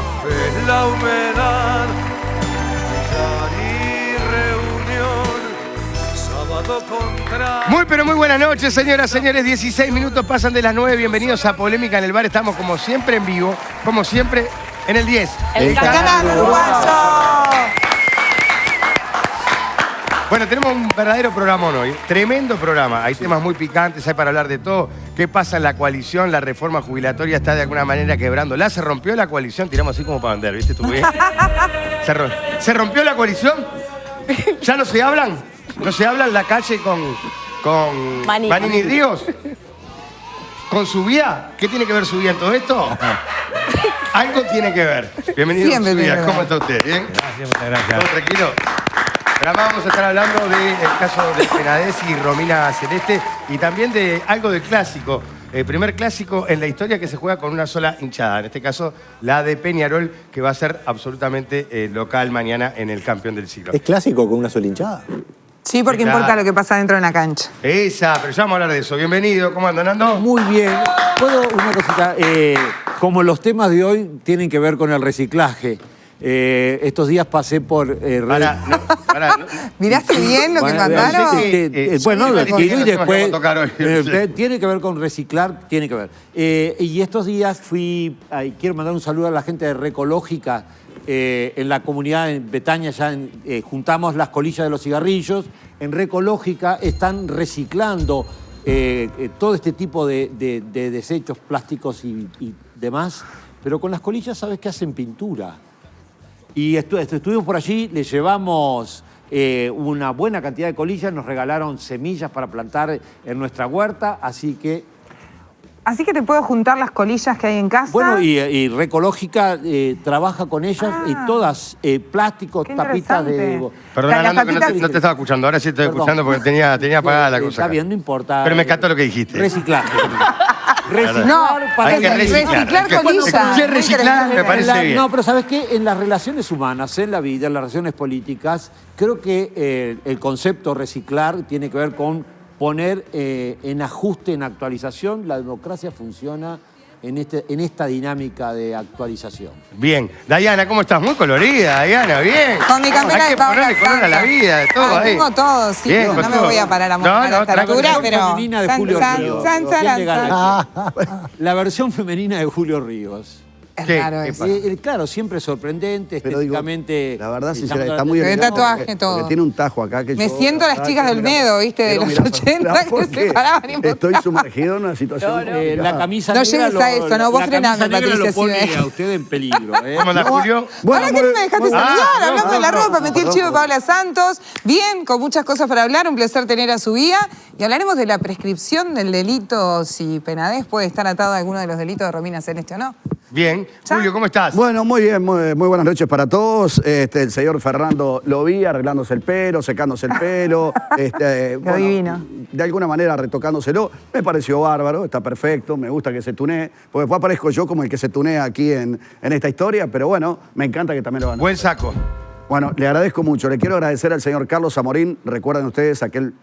café, la humedad, y reunión, sábado contra... Muy pero muy buenas noches, señoras, señores. 16 minutos pasan de las 9. Bienvenidos a Polémica en el Bar. Estamos como siempre en vivo, como siempre en el 10. El canal uruguayo. Bueno, tenemos un verdadero programón hoy. Tremendo programa. Hay temas muy picantes, hay para hablar de todo. ¿Qué pasa en la coalición? La reforma jubilatoria está de alguna manera quebrándola. ¿Se rompió la coalición? Tiramos así como para vender, ¿viste? ¿Tú bien? ¿Se rompió la coalición? ¿Ya no se hablan? ¿No se habla en la calle con Manini Ríos? ¿Con su vida? ¿Qué tiene que ver su vida en todo esto? Algo tiene que ver. Bienvenido a su vida. ¿Cómo está usted? ¿Bien? Gracias, muchas gracias. ¿Todo tranquilo? Pero además vamos a estar hablando del caso de Penades y Romina Celeste y también de algo de clásico. El primer clásico en la historia que se juega con una sola hinchada. En este caso, la de Peñarol, que va a ser absolutamente local mañana en el Campeón del Siglo. ¿Es clásico con una sola hinchada? Sí, porque Claro. importa lo que pasa dentro de la cancha. Esa, pero ya vamos a hablar de eso. Bienvenido. ¿Cómo andan, Nando? Muy bien. ¿Puedo una cosita? Como los temas de hoy tienen que ver con el reciclaje, estos días pasé por... Pará, no. ¿Miraste bien lo que mandaron? Bueno, lo sí, escribo y los temas que después... vamos a tocar hoy. tiene que ver con reciclar, tiene que ver. Y estos días quiero mandar un saludo a la gente de Recológica, en la comunidad en Betania, juntamos las colillas de los cigarrillos. En Recológica están reciclando todo este tipo de desechos plásticos y demás, pero con las colillas, ¿sabes qué? Hacen pintura. Y estuvimos por allí, le llevamos una buena cantidad de colillas, nos regalaron semillas para plantar en nuestra huerta, así que te puedo juntar las colillas que hay en casa. bueno, y Recológica trabaja con ellas y todas plásticos, qué tapitas de... interesante. Perdona, Las Nando, que tapitas- no te estaba escuchando. Ahora sí estoy Perdón. escuchando porque tenía apagada la cosa. Está acá. bien, no importa. Pero me encantó lo que dijiste. Reciclaje. Reciclar No, para Hay que reciclar. colillas. Escuché reciclar, me parece bien. No, pero ¿sabes qué? En las relaciones humanas, en la vida, en las relaciones políticas, creo que el concepto reciclar tiene que ver con poner en ajuste, en actualización. La democracia funciona en esta dinámica de actualización. Bien. Dayana, ¿cómo estás? Muy colorida, Dayana, bien. Con mi campera Hay que de Paola ponerle color a la Santos. vida, de todo ahí. Tengo todo, sí, Bien, no con me todo. voy a parar a mostrar No, esta tranquilo. altura, La pero... versión femenina de Julio Ríos. San, Bien legal. san. La versión femenina de Julio Ríos. Es ¿Qué? raro ¿Qué eso. pasa? Claro, siempre sorprendente, Pero digo, estéticamente... la verdad, estamos sinceramente, está muy Se ve bien. tatuaje, todo. Porque tiene un tajo acá que Me yo, siento la las verdad, chicas que del mira, Medo, ¿viste? De quiero los mirar 80 para que atrás se paraban y porque estoy montaban. sumergido en una situación... La camisa No negra llegues a eso, no, vos la frename, camisa negra Patricia, lo pone si ves. a usted en peligro. ¿Cómo anda, Julio? Ahora que no me dejaste saludar, hablando de la ropa, metí el perdón, chivo de Paola Santos. Bien, con muchas cosas para hablar, un placer tener a su guía. Y hablaremos de la prescripción del delito, si Penades puede estar atado a alguno de los delitos de Romina Celeste o no. Bien. Julio, ¿cómo estás? Bueno, muy bien, muy buenas noches para todos. El señor Fernando lo vi arreglándose el pelo, secándose el pelo. Bueno, divino. de alguna manera retocándoselo. Me pareció bárbaro, está perfecto, me gusta que se tunee. Porque después aparezco yo como el que se tunea aquí en esta historia, pero bueno, me encanta que también lo hagan. Buen saco. Bueno, le agradezco mucho. Le quiero agradecer al señor Carlos Zamorín. Recuerden ustedes aquel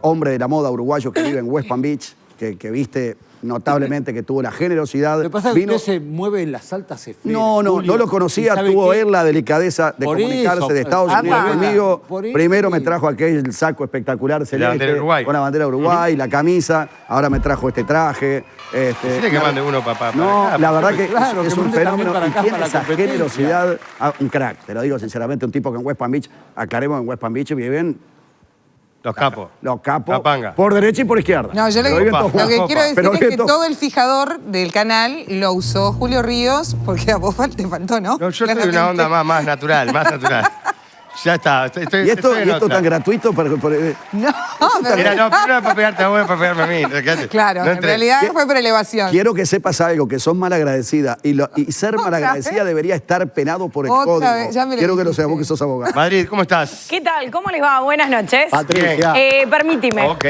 hombre de la moda uruguayo que vive en West Palm Beach, que viste notablemente, que tuvo la generosidad. Lo que pasa es que usted se mueve en las altas esferas. No lo conocía, tuvo él la delicadeza de Por comunicarse eso, de Estados por Unidos eso. conmigo. Por eso. Primero me trajo aquel saco espectacular celeste bandera de Uruguay. con la bandera de Uruguay, la camisa, decime me trajo este traje. Tiene que mande uno para No, acá. la verdad que Claro, es que un mande también fenómeno para y acá, tiene para la esa competencia. generosidad. Un crack, te lo digo sinceramente, un tipo que en West Palm Beach, aclaremos, en West Palm Beach viven Los capos. los capos Capanga. por derecha y por izquierda. No, yo Pero lo viven que todos quiero juntos. decir Pero es viven que todos- todo el fijador del canal lo usó Julio Ríos, porque a vos te faltó, ¿no? No, yo estoy en una Claramente. onda más natural, más natural. Ya está. Estoy Y esto en otra. tan gratuito No, pero... Era, no, primero era para pegarte a vos, para pegarme a mí. Claro, No en entré. realidad fue por elevación. Quiero que sepas algo, que sos malagradecida. Y ser malagradecida vez? debería estar penado por el Otra código. vez, ya me lo Quiero que lo dijiste. seas vos que sos abogado. Madrid, ¿cómo estás? ¿Qué tal? ¿Cómo les va? Buenas noches. Patricia. Permíteme. Ok.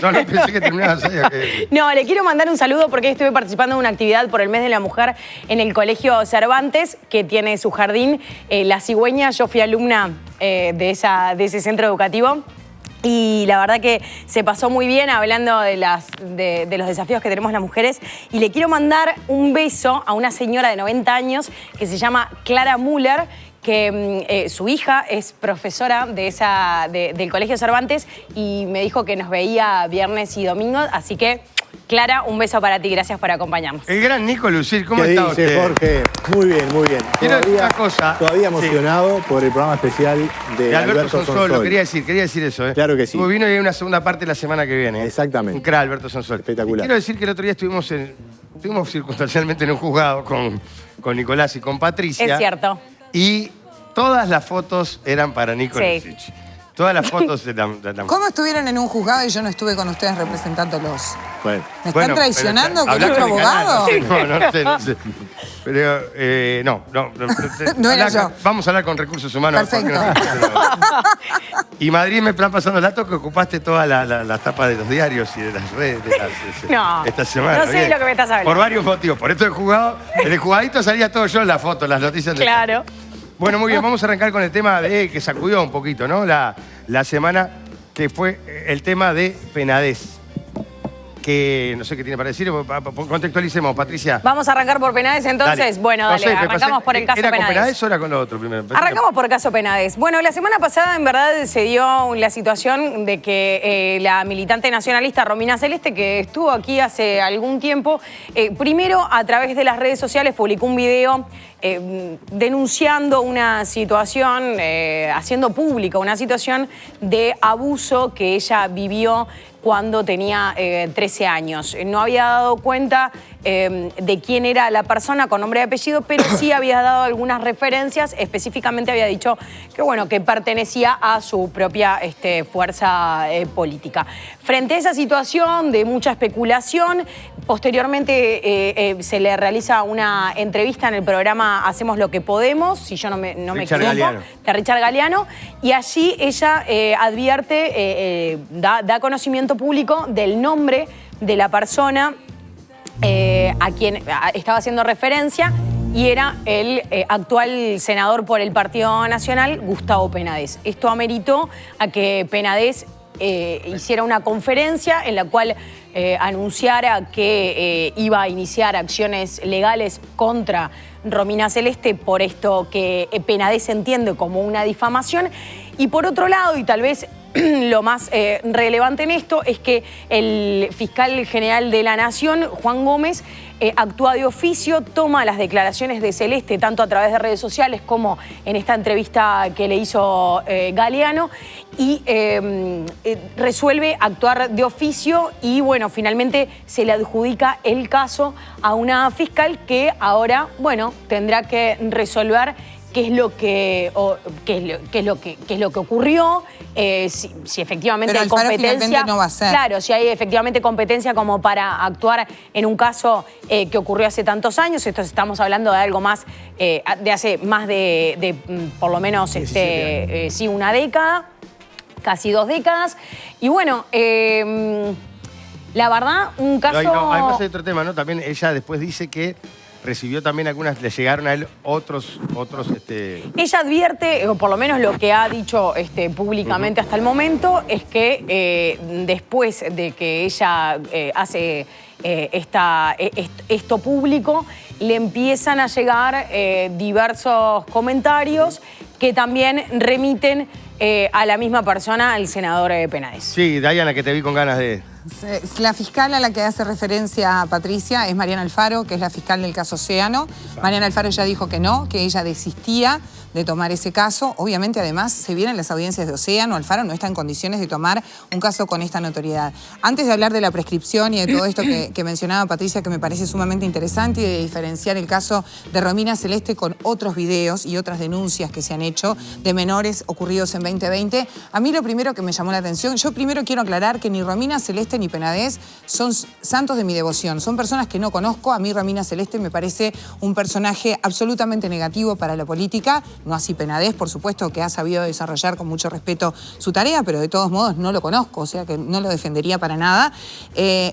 No, pensé que terminabas ahí. ok. No, le quiero mandar un saludo porque hoy estuve participando en una actividad por el mes de la mujer en el Colegio Cervantes, que tiene su jardín La Cigüeña. Yo fui alumna de ese centro educativo. Y la verdad que se pasó muy bien hablando de los desafíos que tenemos las mujeres. Y le quiero mandar un beso a una señora de 90 años que se llama Clara Müller, que su hija es profesora del Colegio Cervantes y me dijo que nos veía viernes y domingos. Así que, Clara, un beso para ti. Gracias por acompañarnos. El gran Nico Lucir, ¿cómo ¿Qué está dice, usted? Jorge? Muy bien, muy bien. Quiero decir una cosa. Todavía emocionado por el programa especial de Alberto Sonsol, lo Sonsoy. quería decir eso. Claro que sí. Como vino y hay una segunda parte la semana que viene. Exactamente. Un crack, Alberto Sonsol. Espectacular. Y quiero decir que el otro día estuvimos circunstancialmente en un juzgado con Nicolás y con Patricia. Es cierto. Y todas las fotos eran para Nico Sí. Lucich. Todas las fotos eran... ¿Cómo estuvieron en un juzgado y yo no estuve con ustedes representándolos? Bueno, ¿Me están traicionando con habla otro el canal, abogado? No sé. Pero, no. No era yo. Vamos a hablar con Recursos Humanos. Perfecto. Y Madrid me están pasando el dato que ocupaste todas las tapas de los diarios y de las redes No, esta semana. no sé de lo que me estás hablando. Por varios motivos. Por esto en el jugadito salía todo yo en la foto, las noticias. Claro. Bueno, muy bien, vamos a arrancar con el tema que sacudió un poquito, ¿no? La semana, que fue el tema de Penades. Que no sé qué tiene para decir, contextualicemos, Patricia. Vamos a arrancar por Penades entonces. Dale. Bueno, No dale, sé, me arrancamos pasé- por el caso ¿Era con Penades. Penades o era con lo otro primero? Arrancamos por caso Penades. Bueno, la semana pasada en verdad se dio la situación de que la militante nacionalista Romina Celeste, que estuvo aquí hace algún tiempo, primero a través de las redes sociales publicó un video denunciando una situación, haciendo pública una situación de abuso que ella vivió cuando tenía 13 años. No había dado cuenta de quién era la persona con nombre y apellido, pero sí había dado algunas referencias. Específicamente había dicho que, bueno, que pertenecía a su propia fuerza política. Frente a esa situación de mucha especulación, posteriormente se le realiza una entrevista en el programa Hacemos lo que podemos, si yo no me Richard equivoco, Galeano. de Richard Galeano, y allí ella advierte, da conocimiento público del nombre de la persona a quien estaba haciendo referencia, y era el actual senador por el Partido Nacional, Gustavo Penades. Esto ameritó a que Penades hiciera una conferencia en la cual anunciara que iba a iniciar acciones legales contra Romina Celeste por esto que Penades entiende como una difamación. Y por otro lado, y tal vez lo más relevante en esto, es que el fiscal general de la Nación, Juan Gómez, actúa de oficio, toma las declaraciones de Celeste, tanto a través de redes sociales como en esta entrevista que le hizo Galeano, y resuelve actuar de oficio y, bueno, finalmente se le adjudica el caso a una fiscal que ahora, bueno, tendrá que resolver qué es lo que ocurrió, si efectivamente Pero hay Alfaro competencia. finalmente no va a ser. Claro, si hay efectivamente competencia como para actuar en un caso que ocurrió hace tantos años. Esto estamos hablando de algo más de hace más de por lo menos sí, una década, casi 2 décadas. Y bueno, la verdad, un caso. Además hay otro tema, ¿no? También ella después dice que recibió también le llegaron a él otros. Ella advierte, o por lo menos lo que ha dicho públicamente hasta el momento, es que después de que ella hace esto público, le empiezan a llegar diversos comentarios que también remiten a la misma persona, al senador Penades. Sí, Diana, que te vi con ganas de... La fiscal a la que hace referencia Patricia es Mariana Alfaro, que es la fiscal del caso Océano. Mariana Alfaro ya dijo que no, que ella desistía de tomar ese caso. Obviamente, además, se vienen las audiencias de Océano. Alfaro no está en condiciones de tomar un caso con esta notoriedad. Antes de hablar de la prescripción y de todo esto que mencionaba Patricia, que me parece sumamente interesante, y de diferenciar el caso de Romina Celeste con otros videos y otras denuncias que se han hecho de menores ocurridos en 2020, a mí lo primero que me llamó la atención, yo primero quiero aclarar que ni Romina Celeste ni Penades son santos de mi devoción. Son personas que no conozco. A mí Romina Celeste me parece un personaje absolutamente negativo para la política. No así Penades, por supuesto, que ha sabido desarrollar con mucho respeto su tarea, pero de todos modos no lo conozco, o sea que no lo defendería para nada.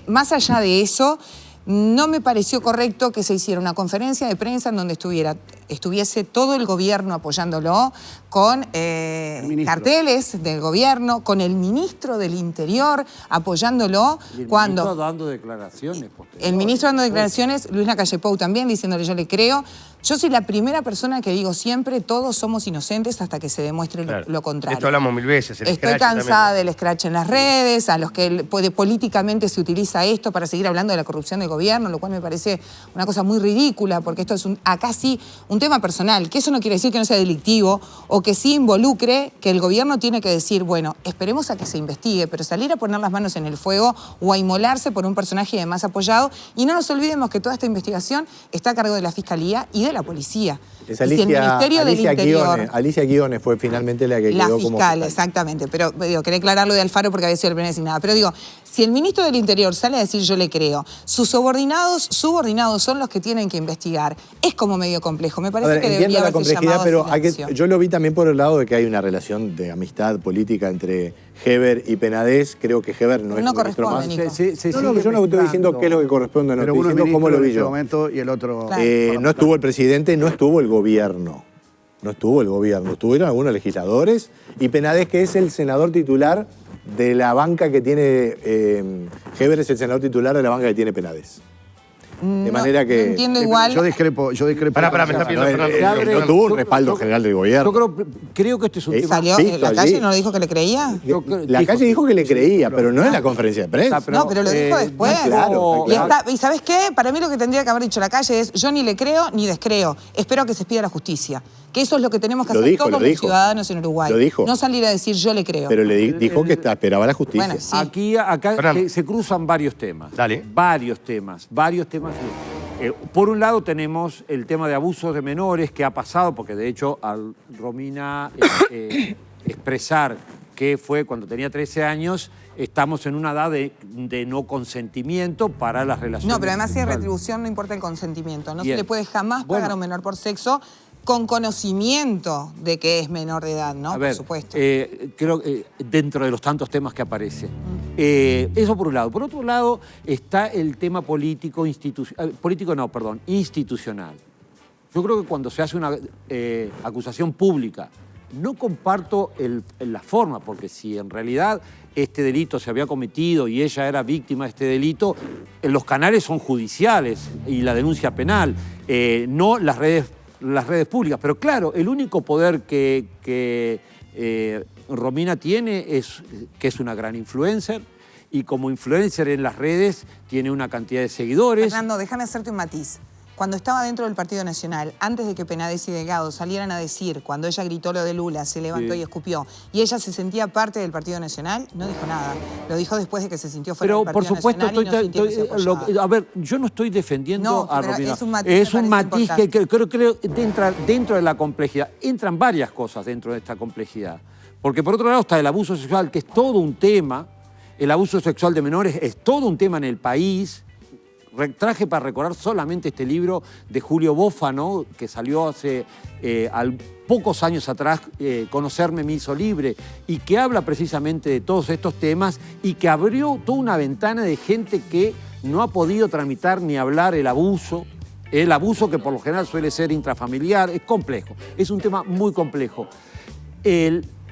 Más allá de eso, no me pareció correcto que se hiciera una conferencia de prensa en donde estuviera estuviese todo el gobierno apoyándolo, con ministro. carteles del gobierno, con el ministro del Interior apoyándolo, Y el cuando... ministro dando declaraciones. El ministro dando declaraciones, Luis Lacalle Pou también diciéndole yo le creo. Yo soy la primera persona que digo siempre, todos somos inocentes hasta que se demuestre Claro. lo contrario. Esto hablamos mil veces. El Estoy scratch cansada también. del scratch en las redes, a los que políticamente se utiliza esto para seguir hablando de la corrupción del gobierno, lo cual me parece una cosa muy ridícula, porque esto es acá sí un tema personal, que eso no quiere decir que no sea delictivo, o que sí involucre que el gobierno tiene que decir, bueno, esperemos a que se investigue, pero salir a poner las manos en el fuego o a inmolarse por un personaje además apoyado, y no nos olvidemos que toda esta investigación está a cargo de la Fiscalía y de la Policía. Es Y si el Ministerio del Interior... Alicia Guiones fue finalmente la que La quedó como fiscal, exactamente. Pero digo, quería aclararlo de Alfaro porque había sido el primer designado. Pero digo, si el ministro del Interior sale a decir yo le creo, sus subordinados son los que tienen que investigar. Es como medio complejo. Me A parece ver, que entiendo debería la haberse complejidad, llamado pero a silencio. yo lo vi también por el lado de que hay una relación de amistad política entre Heber y Penades. Creo que Heber no es No un ministro corresponde, más. Nico. No, yo no estoy diciendo qué es lo que corresponde, no Pero estoy uno es diciendo cómo ministro lo en vi este yo. momento y el otro... Claro. No estuvo el presidente, no estuvo el gobierno. No estuvo el gobierno, estuvieron algunos legisladores y Penades, que es el senador titular de la banca que tiene... Heber es el senador titular de la banca que tiene Penades. De manera que... No entiendo igual. Yo discrepo. Pará, me está pidiendo Fernando. No tuvo un respaldo general del gobierno. Yo creo que este es un tema... ¿Salió? visto ¿La allí. calle no le dijo que le creía? La calle dijo que le creía, pero no en la conferencia de prensa. No, pero lo dijo después. claro, Y, ¿y sabes qué? Para mí lo que tendría que haber dicho la calle es yo ni le creo ni descreo. Espero que se expida la justicia. Que eso es lo que tenemos que Lo hacer dijo, todos lo los dijo. ciudadanos en Uruguay. Lo dijo. No salir a decir yo le creo. Pero le dijo que esperaba la justicia. Bueno, sí. Acá Fernando. se cruzan varios temas. Dale. Varios temas. Por un lado tenemos el tema de abusos de menores que ha pasado, porque de hecho al Romina expresar que fue cuando tenía 13 años, estamos en una edad de no consentimiento para las relaciones. No, pero además si hay sexuales. retribución no importa el consentimiento. No Bien. se le puede jamás pagar a un menor por sexo con conocimiento de que es menor de edad, ¿no? A ver, por supuesto. creo que dentro de los tantos temas que aparecen. Eso por un lado. Por otro lado está el tema institucional. Yo creo que cuando se hace una acusación pública, no comparto la forma, porque si en realidad este delito se había cometido y ella era víctima de este delito, los canales son judiciales y la denuncia penal, no las redes públicas. Pero claro, el único poder que Romina tiene es que es una gran influencer y como influencer en las redes tiene una cantidad de seguidores. Fernando, déjame hacerte un matiz. Cuando estaba dentro del Partido Nacional, antes de que Penades y Delgado salieran a decir, cuando ella gritó lo de Lula, se levantó y escupió, y ella se sentía parte del Partido Nacional, no dijo nada. Lo dijo después de que se sintió fuera Pero del por Partido supuesto, Nacional y no sintiéndose apoyada. a ver, yo no estoy defendiendo No, a pero Romina. es un matiz, Es me un parece matiz que importante. creo que entra dentro de la complejidad. Entran varias cosas dentro de esta complejidad. Porque por otro lado está el abuso sexual, que es todo un tema. El abuso sexual de menores es todo un tema en el país. Traje para recordar solamente este libro de Julio Bófano, que salió hace pocos años atrás, Conocerme me hizo libre, y que habla precisamente de todos estos temas y que abrió toda una ventana de gente que no ha podido tramitar ni hablar el abuso que por lo general suele ser intrafamiliar. Es complejo, es un tema muy complejo.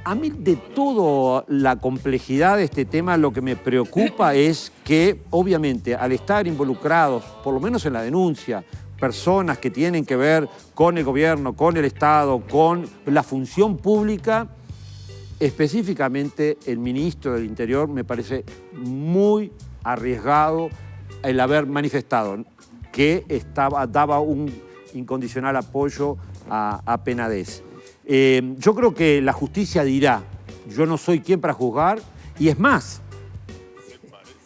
A mí de toda la complejidad de este tema lo que me preocupa es que obviamente al estar involucrados, por lo menos en la denuncia, personas que tienen que ver con el gobierno, con el Estado, con la función pública, específicamente el ministro del Interior me parece muy arriesgado el haber manifestado que daba un incondicional apoyo a Penades. Yo creo que la justicia dirá, yo no soy quien para juzgar, y es más,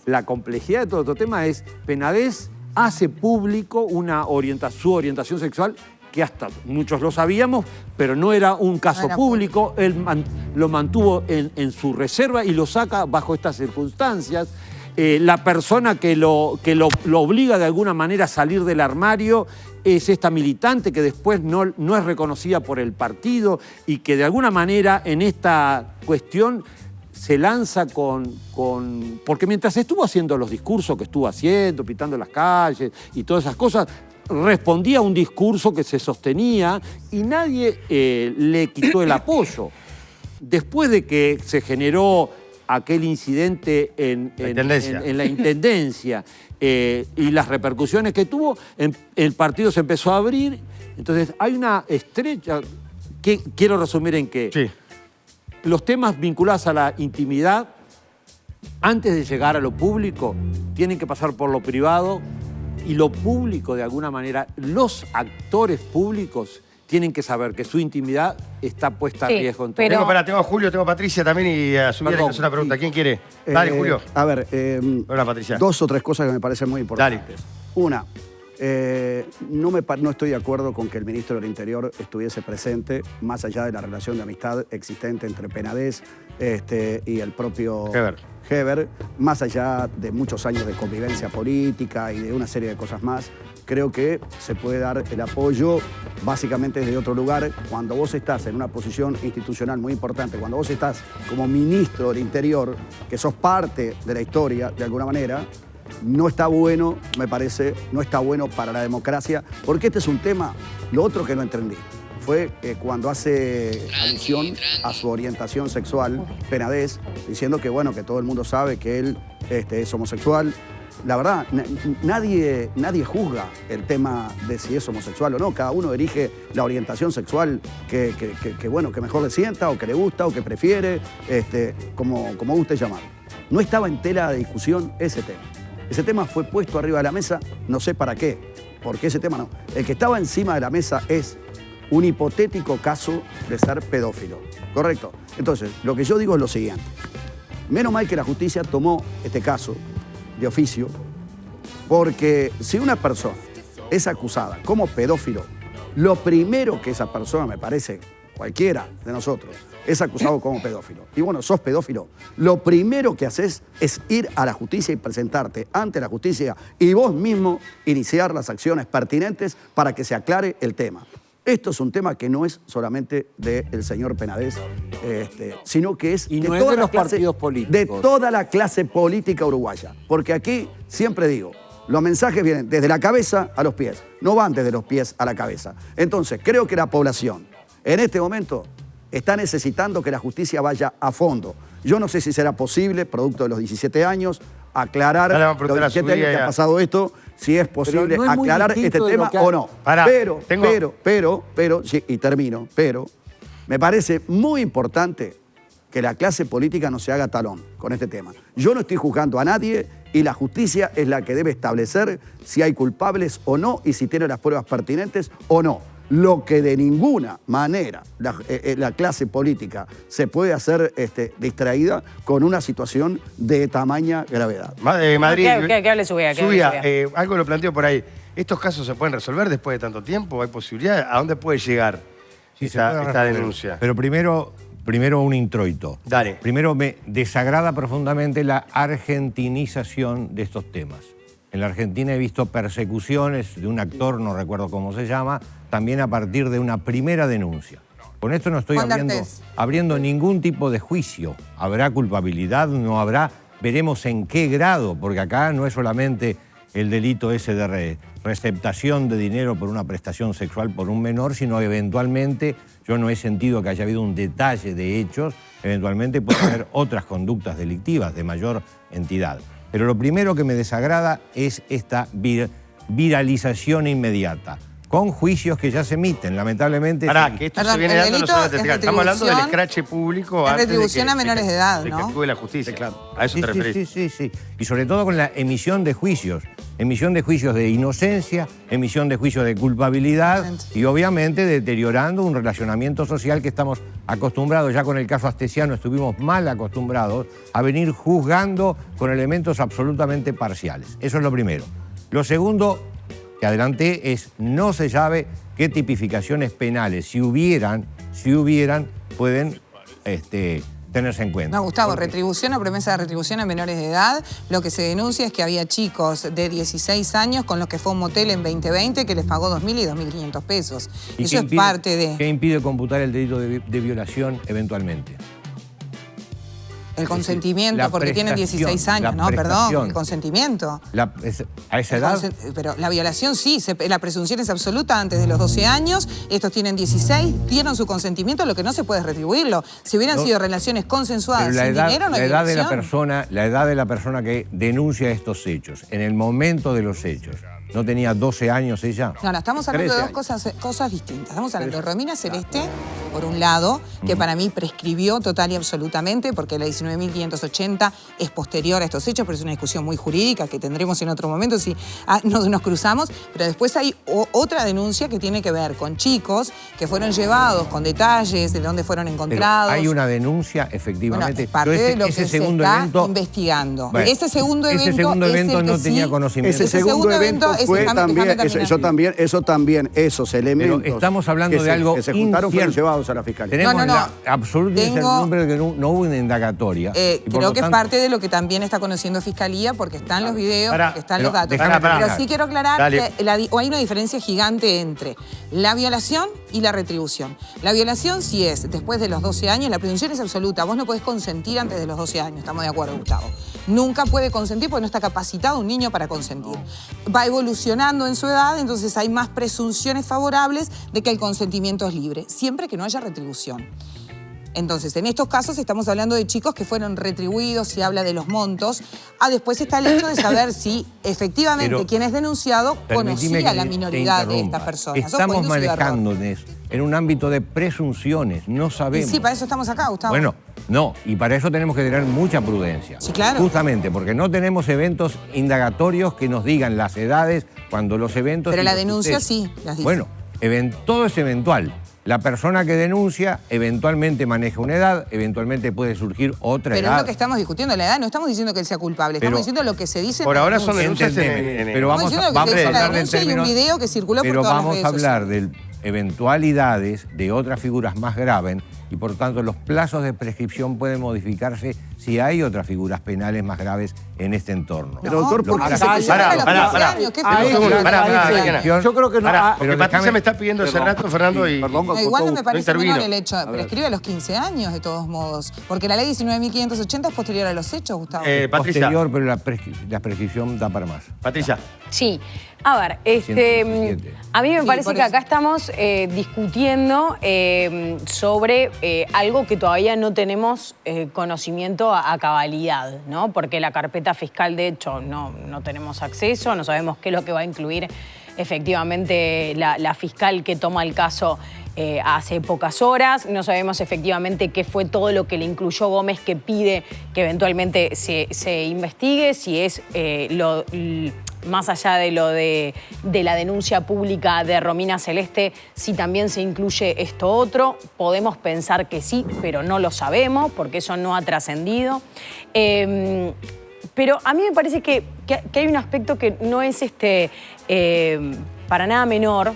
la complejidad de todo este tema es, Penades hace público su orientación sexual, que hasta muchos lo sabíamos, pero no era un caso público, él lo mantuvo en su reserva y lo saca bajo estas circunstancias. La persona que lo obliga de alguna manera a salir del armario es esta militante que después no es reconocida por el partido y que de alguna manera en esta cuestión se lanza porque mientras estuvo haciendo los discursos que estuvo haciendo, pitando las calles y todas esas cosas, respondía a un discurso que se sostenía y nadie le quitó el apoyo. Después de que se generó aquel incidente en la Intendencia y las repercusiones que tuvo, el partido se empezó a abrir. Entonces hay una estrecha... Quiero resumir en que Sí. los temas vinculados a la intimidad, antes de llegar a lo público, tienen que pasar por lo privado, y lo público, de alguna manera, los actores públicos tienen que saber que su intimidad está puesta a Sí, riesgo. En todo. pero- Tengo a Julio, tengo a Patricia también y a Subiera que Perdón, hace una pregunta. sí. ¿Quién quiere? Dale, Julio. A ver, Hola, Patricia. 2 o 3 cosas que me parecen muy importantes. Una, no estoy de acuerdo con que el ministro del Interior estuviese presente, más allá de la relación de amistad existente entre Penades y el propio Heber, más allá de muchos años de convivencia política y de una serie de cosas más. Creo que se puede dar el apoyo básicamente desde otro lugar. Cuando vos estás en una posición institucional muy importante, cuando vos estás como ministro del Interior, que sos parte de la historia de alguna manera, no está bueno, me parece, no está bueno para la democracia, porque este es un tema, lo otro que no entendí, fue cuando hace alusión a su orientación sexual, Penades, diciendo que bueno, que todo el mundo sabe que él es homosexual. La verdad, nadie juzga el tema de si es homosexual o no. Cada uno elige la orientación sexual que mejor le sienta, o que le gusta, o que prefiere, como guste llamar. No estaba en tela de discusión ese tema. Ese tema fue puesto arriba de la mesa, no sé para qué, porque ese tema no. El que estaba encima de la mesa es un hipotético caso de ser pedófilo, ¿correcto? Entonces, lo que yo digo es lo siguiente. Menos mal que la justicia tomó este caso de oficio, porque si una persona es acusada como pedófilo, lo primero que esa persona, me parece, cualquiera de nosotros, es acusado como pedófilo. Y bueno, sos pedófilo. Lo primero que haces es ir a la justicia y presentarte ante la justicia y vos mismo iniciar las acciones pertinentes para que se aclare el tema. Esto es un tema que no es solamente del señor Penades, sino que es Y de no es toda de la los clase- partidos políticos. de toda la clase política uruguaya. Porque aquí, siempre digo, los mensajes vienen desde la cabeza a los pies, no van desde los pies a la cabeza. Entonces, creo que la población, en este momento, está necesitando que la justicia vaya a fondo. Yo no sé si será posible, producto de los 17 años, aclarar Ahora vamos a preguntar los 17 a años que Subiera. ha pasado esto, si es posible no es muy aclarar distinto este de lo tema que o no. Pará, Pero, sí, y termino, pero me parece muy importante que la clase política no se haga talón con este tema. Yo no estoy juzgando a nadie y la justicia es la que debe establecer si hay culpables o no y si tiene las pruebas pertinentes o no. Lo que de ninguna manera la clase política se puede hacer distraída con una situación de tamaña gravedad. Madrid. Que hable Subía, que hable Subía, Subía. algo lo planteo por ahí. ¿Estos casos se pueden resolver después de tanto tiempo? ¿Hay posibilidad? ¿A dónde puede llegar Sí, se esta puede resolver. denuncia? Pero primero un introito. Dale. Primero me desagrada profundamente la argentinización de estos temas. En la Argentina he visto persecuciones de un actor, no recuerdo cómo se llama, también a partir de una primera denuncia. Con esto no estoy Juan abriendo, D'Artés. abriendo ningún tipo de juicio. ¿Habrá culpabilidad? ¿No habrá? Veremos en qué grado, porque acá no es solamente el delito ese de receptación de dinero por una prestación sexual por un menor, sino eventualmente, yo no he sentido que haya habido un detalle de hechos, eventualmente puede haber otras conductas delictivas de mayor entidad. Pero lo primero que me desagrada es esta viralización inmediata, con juicios que ya se emiten, lamentablemente. Pará, sí. que esto Perdón, se viene el dando no delito solamente es en estamos hablando del retribución- escrache público. es antes de retribución a menores de edad, de que ¿no? actúe la justicia. Sí, claro. A eso Sí, te sí, referís. sí. Y sobre todo con la emisión de juicios de inocencia, emisión de juicios de culpabilidad y obviamente deteriorando un relacionamiento social que estamos acostumbrados, ya con el caso Astesiano estuvimos mal acostumbrados a venir juzgando con elementos absolutamente parciales. Eso es lo primero. Lo segundo que adelanté es no se sabe qué tipificaciones penales, si hubieran, pueden tenerse en cuenta. No, Gustavo, retribución o promesa de retribución a menores de edad. Lo que se denuncia es que había chicos de 16 años con los que fue a un motel en 2020 que les pagó 2.000 y 2.500 pesos. ¿Y Eso qué es impide- parte ¿Qué de... impide computar el delito de violación eventualmente? El consentimiento, porque tienen 16 años, ¿no? Perdón, el consentimiento. ¿A esa edad? Pero la violación sí, la presunción es absoluta antes de los 12 años. Estos tienen 16, dieron su consentimiento, lo que no se puede es retribuirlo. Si hubieran sido relaciones consensuadas sin dinero, no hay violación. La edad de la persona que denuncia estos hechos, en el momento de los hechos, ¿no tenía 12 años ella? No, estamos hablando de dos cosas distintas. Estamos hablando de Romina Celeste, por un lado, que para mí prescribió total y absolutamente, porque la 19.580 es posterior a estos hechos, pero es una discusión muy jurídica que tendremos en otro momento si nos cruzamos. Pero después hay otra denuncia que tiene que ver con chicos que fueron llevados con detalles de dónde fueron encontrados. Pero hay una denuncia, efectivamente. Bueno, es parte de lo que se está investigando. Bueno, ese segundo evento es el que no tenía conocimiento. Ese segundo evento fue también, esos elementos pero estamos hablando de algo que se juntaron fueron llevados a la fiscalía. Tenemos la absoluta incertidumbre de que no hubo una indagatoria. Creo que es parte de lo que también está conociendo Fiscalía, porque están los videos, porque están los datos. Pero sí quiero aclarar que hay una diferencia gigante entre la violación y la retribución. La violación sí es después de los 12 años, la presunción es absoluta. Vos no podés consentir antes de los 12 años, estamos de acuerdo, Gustavo. Nunca puede consentir porque no está capacitado un niño para consentir. Va evolucionando en su edad, entonces hay más presunciones favorables de que el consentimiento es libre, siempre que no haya retribución. Entonces, en estos casos estamos hablando de chicos que fueron retribuidos, se habla de los montos. Después está el hecho de saber si efectivamente quien es denunciado conocía la minoridad de estas personas. Estamos manejando en un ámbito de presunciones, no sabemos. Y sí, para eso estamos acá, Gustavo. Bueno, no, y para eso tenemos que tener mucha prudencia. Sí, claro. Justamente porque no tenemos eventos indagatorios que nos digan las edades cuando los eventos... Pero la denuncia sí, las dice. Bueno, todo es eventual. La persona que denuncia eventualmente maneja una edad, eventualmente puede surgir otra edad. Pero es lo que estamos discutiendo, la edad. No estamos diciendo que él sea culpable, estamos diciendo lo que se dice. Por ahora son denuncias pero vamos a hablar del término. Y un video que circuló por todas las redes sociales. Pero vamos a hablar de eventualidades de otras figuras más graves y por tanto los plazos de prescripción pueden modificarse si hay otras figuras penales más graves en este entorno. Pero doctor, ¿por qué Yo creo que no. Porque Patricia me está pidiendo hace rato, Fernando, y igual no me parece menor el hecho. Prescribe a los 15 años, de todos modos. Porque la ley 19.580 es posterior a los hechos, Gustavo. Patricia. Posterior, pero la prescripción da para más. Patricia. Sí. A ver, a mí me parece que acá estamos discutiendo sobre algo que todavía no tenemos conocimiento a cabalidad, ¿no? Porque la carpeta fiscal, de hecho, no tenemos acceso, no sabemos qué es lo que va a incluir efectivamente la fiscal que toma el caso hace pocas horas. No sabemos efectivamente qué fue todo lo que le incluyó Gómez que pide que eventualmente se investigue, si es más allá de lo de la denuncia pública de Romina Celeste, si también se incluye esto otro. Podemos pensar que sí, pero no lo sabemos porque eso no ha trascendido. Pero a mí me parece que hay un aspecto que no es para nada menor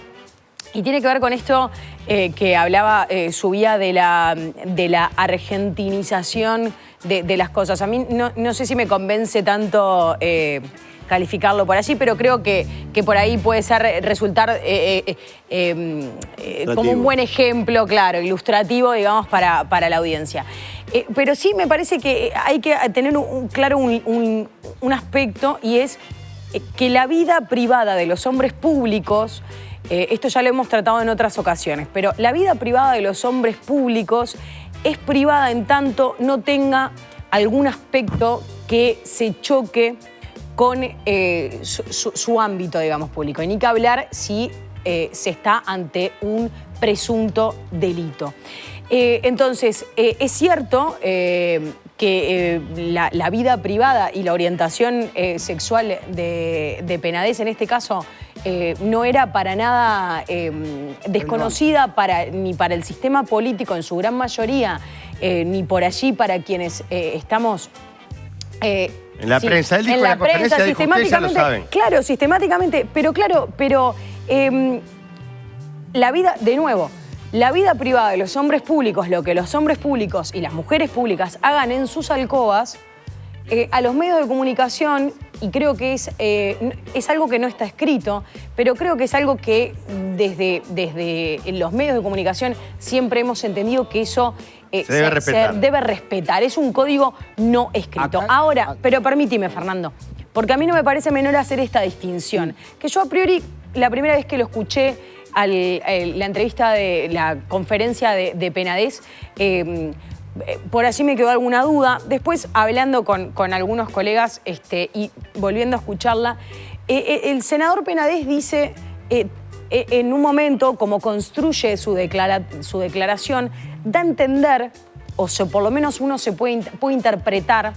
y tiene que ver con esto que hablaba, subía de la argentinización de las cosas. A mí no sé si me convence tanto calificarlo por allí, pero creo que por ahí puede resultar como un buen ejemplo, claro, ilustrativo, digamos, para la audiencia. Pero sí me parece que hay que tener claro un aspecto, y es que la vida privada de los hombres públicos, esto ya lo hemos tratado en otras ocasiones, pero la vida privada de los hombres públicos es privada en tanto no tenga algún aspecto que se choque con su ámbito, digamos, público. Y ni que hablar si se está ante un presunto delito. Entonces, es cierto que la vida privada y la orientación sexual de Penades, en este caso, no era para nada desconocida ni para el sistema político en su gran mayoría, ni por allí para quienes estamos... en la prensa, él dijo en la conferencia, dijo, ustedes ya lo saben. Claro, sistemáticamente, pero la vida, de nuevo, la vida privada de los hombres públicos, lo que los hombres públicos y las mujeres públicas hagan en sus alcobas, a los medios de comunicación y creo que es algo que no está escrito, pero creo que es algo que desde los medios de comunicación siempre hemos entendido que eso se debe respetar. Es un código no escrito. Ahora, pero permíteme, Fernando, porque a mí no me parece menor hacer esta distinción. Que yo a priori, la primera vez que lo escuché, la entrevista de la conferencia de Penades, por allí me quedó alguna duda. Después, hablando con algunos colegas y volviendo a escucharla, el senador Penades dice, en un momento, como construye su declaración, da a entender, o por lo menos uno se puede interpretar,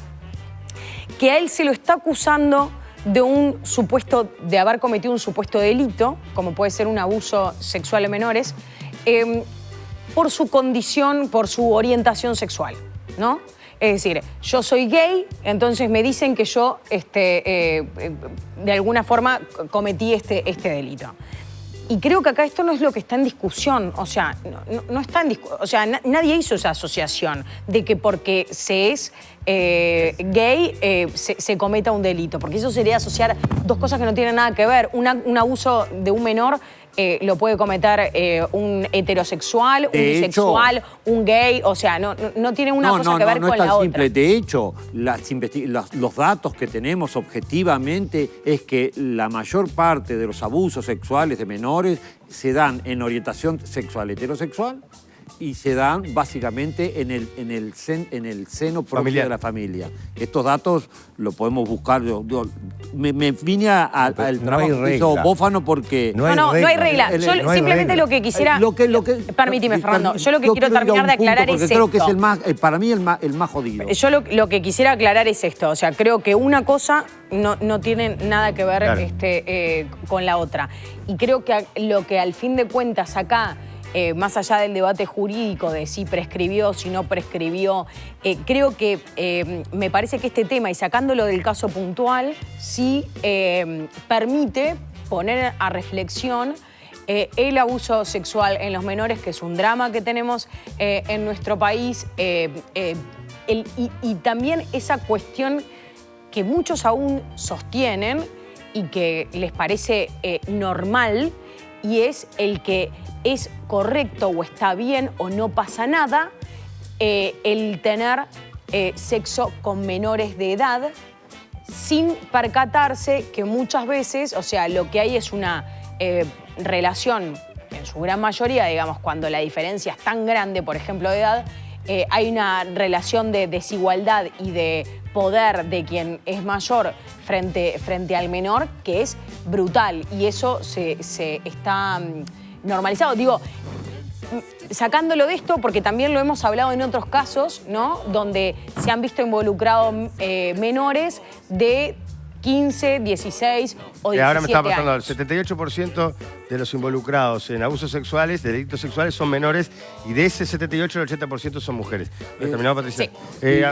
que a él se lo está acusando de haber cometido un supuesto delito, como puede ser un abuso sexual a menores, por su condición, por su orientación sexual, ¿no? Es decir, yo soy gay, entonces me dicen que yo de alguna forma cometí este delito. Y creo que acá esto no es lo que está en discusión, o sea, no está en discusión, o sea, nadie hizo esa asociación de que porque se es gay se cometa un delito, porque eso sería asociar dos cosas que no tienen nada que ver. Un abuso de un menor lo puede cometer un heterosexual, un bisexual, un gay, o sea, no tiene una cosa que ver con la otra. Simple. De hecho, los datos que tenemos objetivamente es que la mayor parte de los abusos sexuales de menores se dan en orientación sexual heterosexual y se dan básicamente en el seno propio familiar de la familia. Estos datos los podemos buscar. Me vine al trabajo que hizo Bófano porque... No hay regla. Yo simplemente lo que quisiera... Permíteme, Fernando. Yo lo que quiero terminar de aclarar es esto. Creo que es para mí el más jodido. Yo lo que quisiera aclarar es esto. O sea, creo que una cosa no tiene nada que ver, claro, con la otra. Y creo que lo que al fin de cuentas acá... más allá del debate jurídico de si prescribió, si no prescribió, creo que me parece que este tema, y sacándolo del caso puntual, sí permite poner a reflexión el abuso sexual en los menores, que es un drama que tenemos en nuestro país, y también esa cuestión que muchos aún sostienen y que les parece normal, y es el que es correcto o está bien o no pasa nada el tener sexo con menores de edad sin percatarse que muchas veces, o sea, lo que hay es una relación, en su gran mayoría, digamos, cuando la diferencia es tan grande, por ejemplo, de edad, hay una relación de desigualdad y de poder de quien es mayor frente al menor que es brutal, y eso se está normalizado. Digo, sacándolo de esto, porque también lo hemos hablado en otros casos, ¿no? Donde se han visto involucrados menores de 15, 16 o 17 ahora me está pasando, años. El 78% de los involucrados en abusos sexuales, delitos sexuales, son menores, y de ese 78, el 80% son mujeres. ¿Terminado, Patricia? Sí.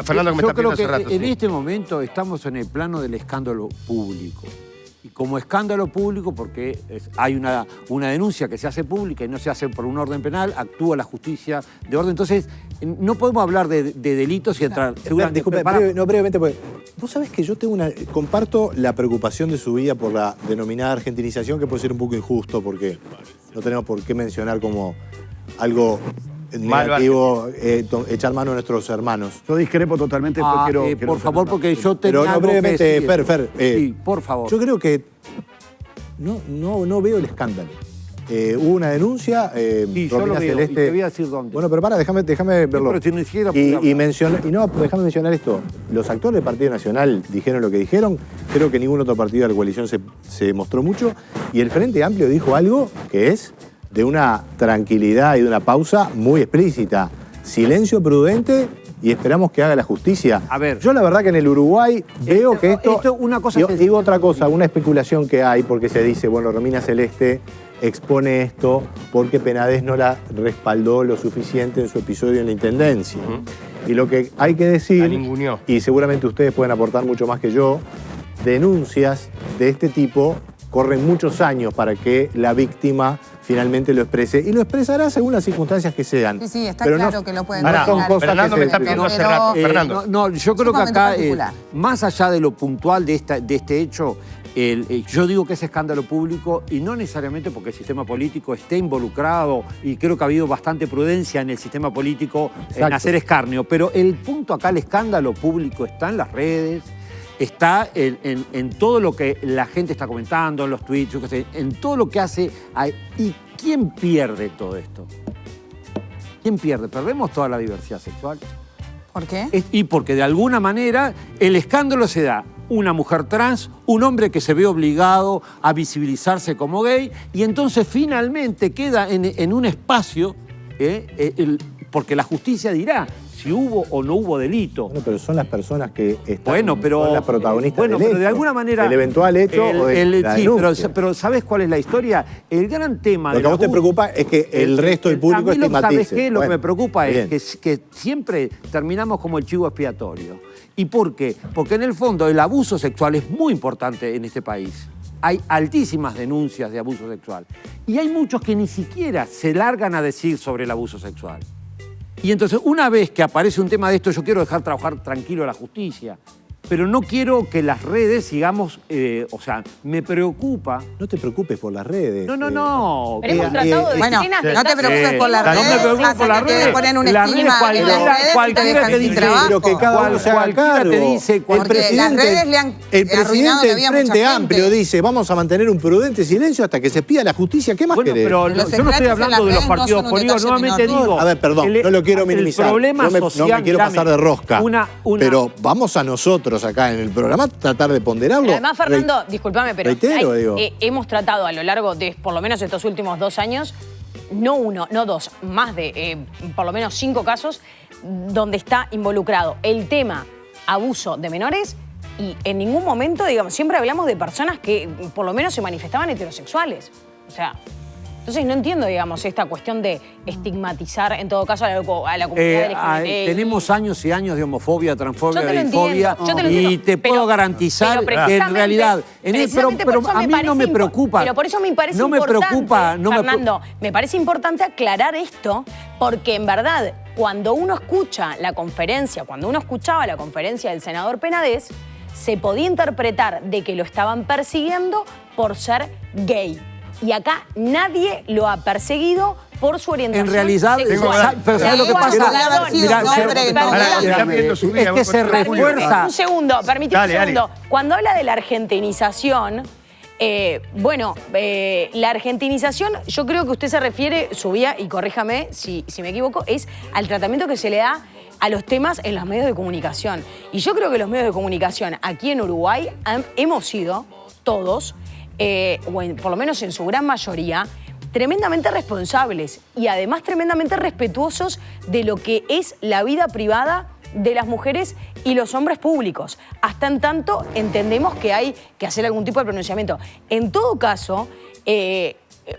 Fernando, que me está pidiendo hace rato. Yo creo que en este momento estamos en el plano del escándalo público. Y como escándalo público, porque hay una denuncia que se hace pública y no se hace por un orden penal, actúa la justicia de orden. Entonces, no podemos hablar de delitos y entrar... Disculpe, brevemente, porque vos sabés que yo tengo comparto la preocupación de su vida por la denominada argentinización, que puede ser un poco injusto, porque no tenemos por qué mencionar como algo negativo echar mano a nuestros hermanos. Yo discrepo totalmente. Por favor, porque yo tengo algo brevemente, Fer, sí, por favor. Yo creo que no veo el escándalo. Hubo una denuncia, sí, yo lo veo, Celeste. Y te voy a decir dónde. Bueno, pero déjame verlo. Sí, pero si ni siquiera déjame mencionar esto. Los actores del Partido Nacional dijeron lo que dijeron. Creo que ningún otro partido de la coalición se mostró mucho. Y el Frente Amplio dijo algo que es de una tranquilidad y de una pausa muy explícita. Silencio prudente y esperamos que haga la justicia. A ver. Yo la verdad que en el Uruguay veo que esto una cosa digo otra cosa, una especulación que hay, porque se dice, bueno, Romina Celeste expone esto porque Penades no la respaldó lo suficiente en su episodio en la Intendencia. Y lo que hay que decir, y seguramente ustedes pueden aportar mucho más que yo, denuncias de este tipo corren muchos años para que la víctima finalmente lo exprese. Y lo expresará según las circunstancias que sean. Sí, está Pero claro que lo pueden Ahora, condenar. Fernando me está pidiendo hace rato. Fernando. No, yo creo que Sumamente acá, particular. más allá de lo puntual de este hecho, yo digo que es escándalo público y no necesariamente porque el sistema político esté involucrado, y creo que ha habido bastante prudencia en el sistema político en hacer escarnio, pero el punto acá, el escándalo público, está en las redes, está en todo lo que la gente está comentando, en los tweets, yo qué sé, en todo lo que hace. ¿Y quién pierde todo esto? ¿Quién pierde? Perdemos toda la diversidad sexual. ¿Por qué? Y porque de alguna manera el escándalo se da una mujer trans, un hombre que se ve obligado a visibilizarse como gay, y entonces finalmente queda en un espacio, porque la justicia dirá si hubo o no hubo delito. Bueno, pero son las personas que están, Pero, son las protagonistas del pero hecho, de alguna manera... del eventual hecho o de la sí, denuncia. pero ¿sabes cuál es la historia? El gran tema... Lo que a vos te preocupa es que el resto del público a mí estigmatice. ¿Sabes qué? Lo que me preocupa bien. es que siempre terminamos como el chivo expiatorio. ¿Y por qué? Porque en el fondo el abuso sexual es muy importante en este país. Hay altísimas denuncias de abuso sexual. Y hay muchos que ni siquiera se largan a decir sobre el abuso sexual. Y entonces, una vez que aparece un tema de esto, yo quiero dejar trabajar tranquilo a la justicia. Pero no quiero que las redes sigamos, me preocupa. No te preocupes por las redes. No. Pero hemos tratado de Bueno, decenas de no te casos. preocupes por las No redes. me preocupes por las hasta que te redes. ponen un Las estigma redes, en las redes y te cualquiera dejan que sin dice, trabajo. Pero que cada uno se haga Cualquiera cargo. te dice, Porque las redes le han el arruinado presidente la vida a del mucha Frente gente. Amplio dice, vamos a mantener un prudente silencio hasta que se pida la justicia. ¿Qué más Bueno, querés? pero Los yo no estoy escraches en hablando las de los redes no partidos son un políticos. detalle Nuevamente menor. digo... A ver, perdón, no lo quiero minimizar. El problema no me social... quiero pasar de rosca. Una- Pero vamos a nosotros acá en el programa tratar de ponderarlo. Además, Fernando, discúlpame, pero reitero, digo. Hemos tratado a lo largo de por lo menos estos últimos 2 años, no uno, no dos, más de por lo menos 5 casos donde está involucrado el tema abuso de menores, y en ningún momento, digamos, siempre hablamos de personas que por lo menos se manifestaban heterosexuales. O sea, entonces no entiendo, digamos, esta cuestión de estigmatizar en todo caso a la comunidad LGBT. Tenemos años y años de homofobia, transfobia, Yo te lo bifobia, entiendo, yo te lo y entiendo, te puedo pero- garantizar pero que en precisamente- realidad... precisamente pero por eso a mí no me preocupa. Pero por eso me parece no importante, me preocupa, Fernando, me parece importante aclarar esto, porque en verdad, cuando uno escucha la conferencia, cuando uno escuchaba la conferencia del senador Penades, se podía interpretar de que lo estaban persiguiendo por ser gay. Y acá nadie lo ha perseguido por su orientación En realidad, sexual. pero ¿sabes lo que pasa? Podría haber sido Mirá, un hombre, no, es que se refuerza... Un segundo, permíteme un Dale, dale. segundo. Cuando habla de la argentinización, la argentinización, yo creo que usted se refiere, subía, y corríjame si me equivoco, es al tratamiento que se le da a los temas en los medios de comunicación. Y yo creo que los medios de comunicación aquí en Uruguay hemos sido todos, por lo menos en su gran mayoría, tremendamente responsables y además tremendamente respetuosos de lo que es la vida privada de las mujeres y los hombres públicos. Hasta en tanto entendemos que hay que hacer algún tipo de pronunciamiento. En todo caso,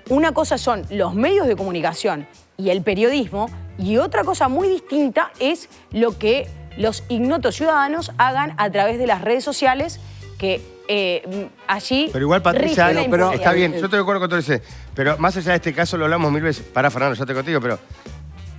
una cosa son los medios de comunicación y el periodismo, y otra cosa muy distinta es lo que los ignotos ciudadanos hagan a través de las redes sociales, que allí... Pero igual, Patricia, rige la pero impunidad. está bien, yo estoy de acuerdo con todo eso. Pero más allá de este caso, lo hablamos 1000 veces. Pará, Fernando, yo estoy contigo, pero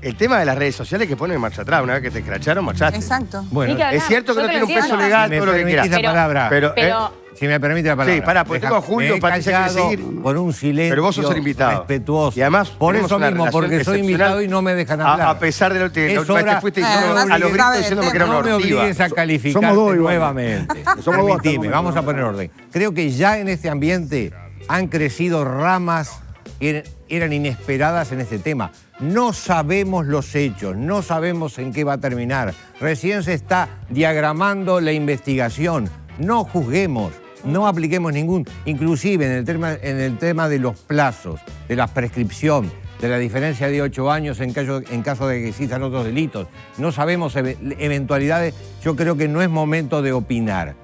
el tema de las redes sociales que ponen marcha atrás. Una vez que te escracharon, marchaste. Exacto. Bueno, Ni que hablar, Es cierto que yo no te tiene lo un peso entiendo. legal, me todo lo que permitís quieras. la palabra. Pero- si me permite la palabra. Sí, pará, porque tengo a Julio, me he Patricia quiere callado seguir. por un silencio Pero vos sos el invitado. respetuoso. Y además, por tenemos eso una mismo, relación porque soy invitado y no me dejan hablar. A pesar de lo que Es la última vez hora- que fuiste Ah, diciendo, además, a los sí, gritos sabe diciendo el que era una No me ortiva. obligues a calificarte Somos dos igual. nuevamente. Somos dos hasta el Permitime, momento. vamos a poner orden. Creo que ya en este ambiente han crecido ramas que eran inesperadas en este tema. No sabemos los hechos, no sabemos en qué va a terminar. Recién se está diagramando la investigación. No juzguemos, no apliquemos ningún... Inclusive en el tema de los plazos, de la prescripción, de la diferencia de 8 años en caso de que existan otros delitos. No sabemos eventualidades. Yo creo que no es momento de opinar.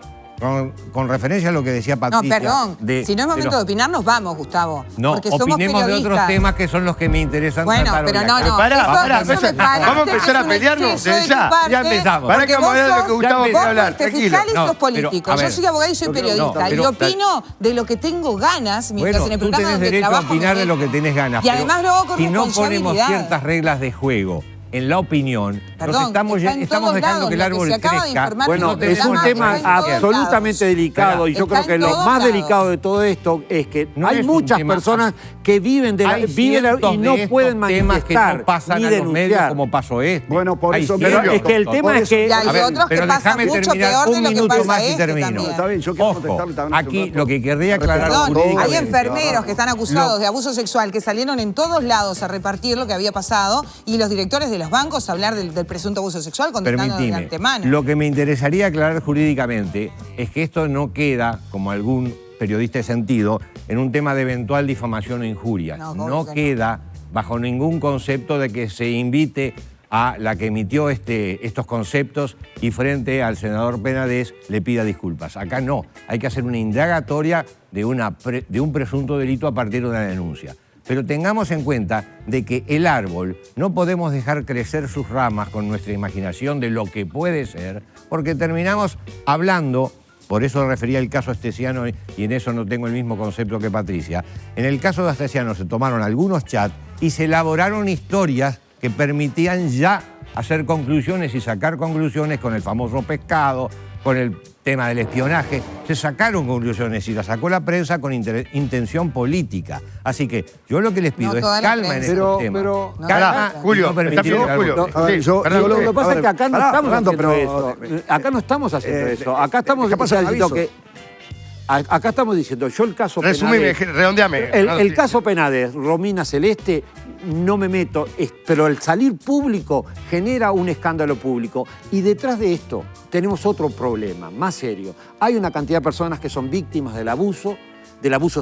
con referencia a lo que decía No, Patricia. perdón. Si no es momento de opinar, nos vamos, Gustavo. No, porque somos opinemos de periodistas. otros temas que son los que me interesan Bueno, tratar hoy pero acá. no. Pará, Eso pará, me vamos a parece empezar que a es un pelearnos exceso desde de tu ya. parte, Ya empezamos. Pará que vamos a hablar de lo que porque Gustavo vos quiere hablar. te Tranquilo. fiscal y No, sos político. pero, a Yo ver. soy abogada y soy periodista. pero- y opino de lo que tengo ganas mientras Bueno, en el tú programa tenés donde derecho a trabajo opinar me de lo que dejan. tenés ganas. Y además pero lo hago con si no ponemos responsabilidad. ciertas reglas de juego en la opinión, Perdón, nos estamos está en estamos todos dejando lados, que el lo que árbol se acaba de crezca. informar Bueno, no es un está tema en todos absolutamente lados. delicado y yo Está creo que en lo todos más lados. delicado de todo esto es que No hay es un muchas tema- personas que viven Hay y cientos no de estos pueden temas que manifestar no pasan ni a los medios denunciar. como pasó este. Bueno, por Hay eso, Pero cientos. es que el tema es que... Y hay A ver, otros que pero pasan déjame mucho terminar peor de un lo que minuto pasa más y este termino. también. Está bien, yo quiero Ojo, contestarle también aquí un rato. lo que querría aclarar Perdón, hay jurídicamente. enfermeros que están acusados de abuso sexual que salieron en todos lados a repartir lo que había pasado y los directores de los bancos a hablar del presunto abuso sexual condenando de Permitime, antemano. lo que me interesaría aclarar jurídicamente es que esto no queda, como algún periodista de sentido, en un tema de eventual difamación o injuria. No, No, obvio que no. queda bajo ningún concepto de que se invite a la que emitió estos conceptos y frente al senador Penades le pida disculpas. Acá no, hay que hacer una indagatoria de un presunto delito a partir de una denuncia. Pero tengamos en cuenta de que el árbol no podemos dejar crecer sus ramas con nuestra imaginación de lo que puede ser, porque terminamos hablando, por eso refería el caso Astesiano y en eso no tengo el mismo concepto que Patricia. En el caso de Astesiano se tomaron algunos chats y se elaboraron historias que permitían ya hacer conclusiones y sacar conclusiones con el famoso pescado, con el tema del espionaje. Se sacaron conclusiones y las sacó la prensa con intención política. Así que yo lo que les pido No es toda la calma en prensa. estos temas. pero- No, Calma, pará, Julio, y no permitir está que el Julio. árbol- A ver, Sí, yo- perdón, yo Lo que pasa es que acá no pará, estamos Fernando, haciendo pero- eso. Acá no estamos haciendo eso. Acá estamos ¿qué pasa con diciendo aviso? que... Acá estamos diciendo, yo el caso Resumime, Penades... redondeame. El caso Penades, Romina Celeste, no me meto, pero el salir público genera un escándalo público. Y detrás de esto tenemos otro problema, más serio. Hay una cantidad de personas que son víctimas del abuso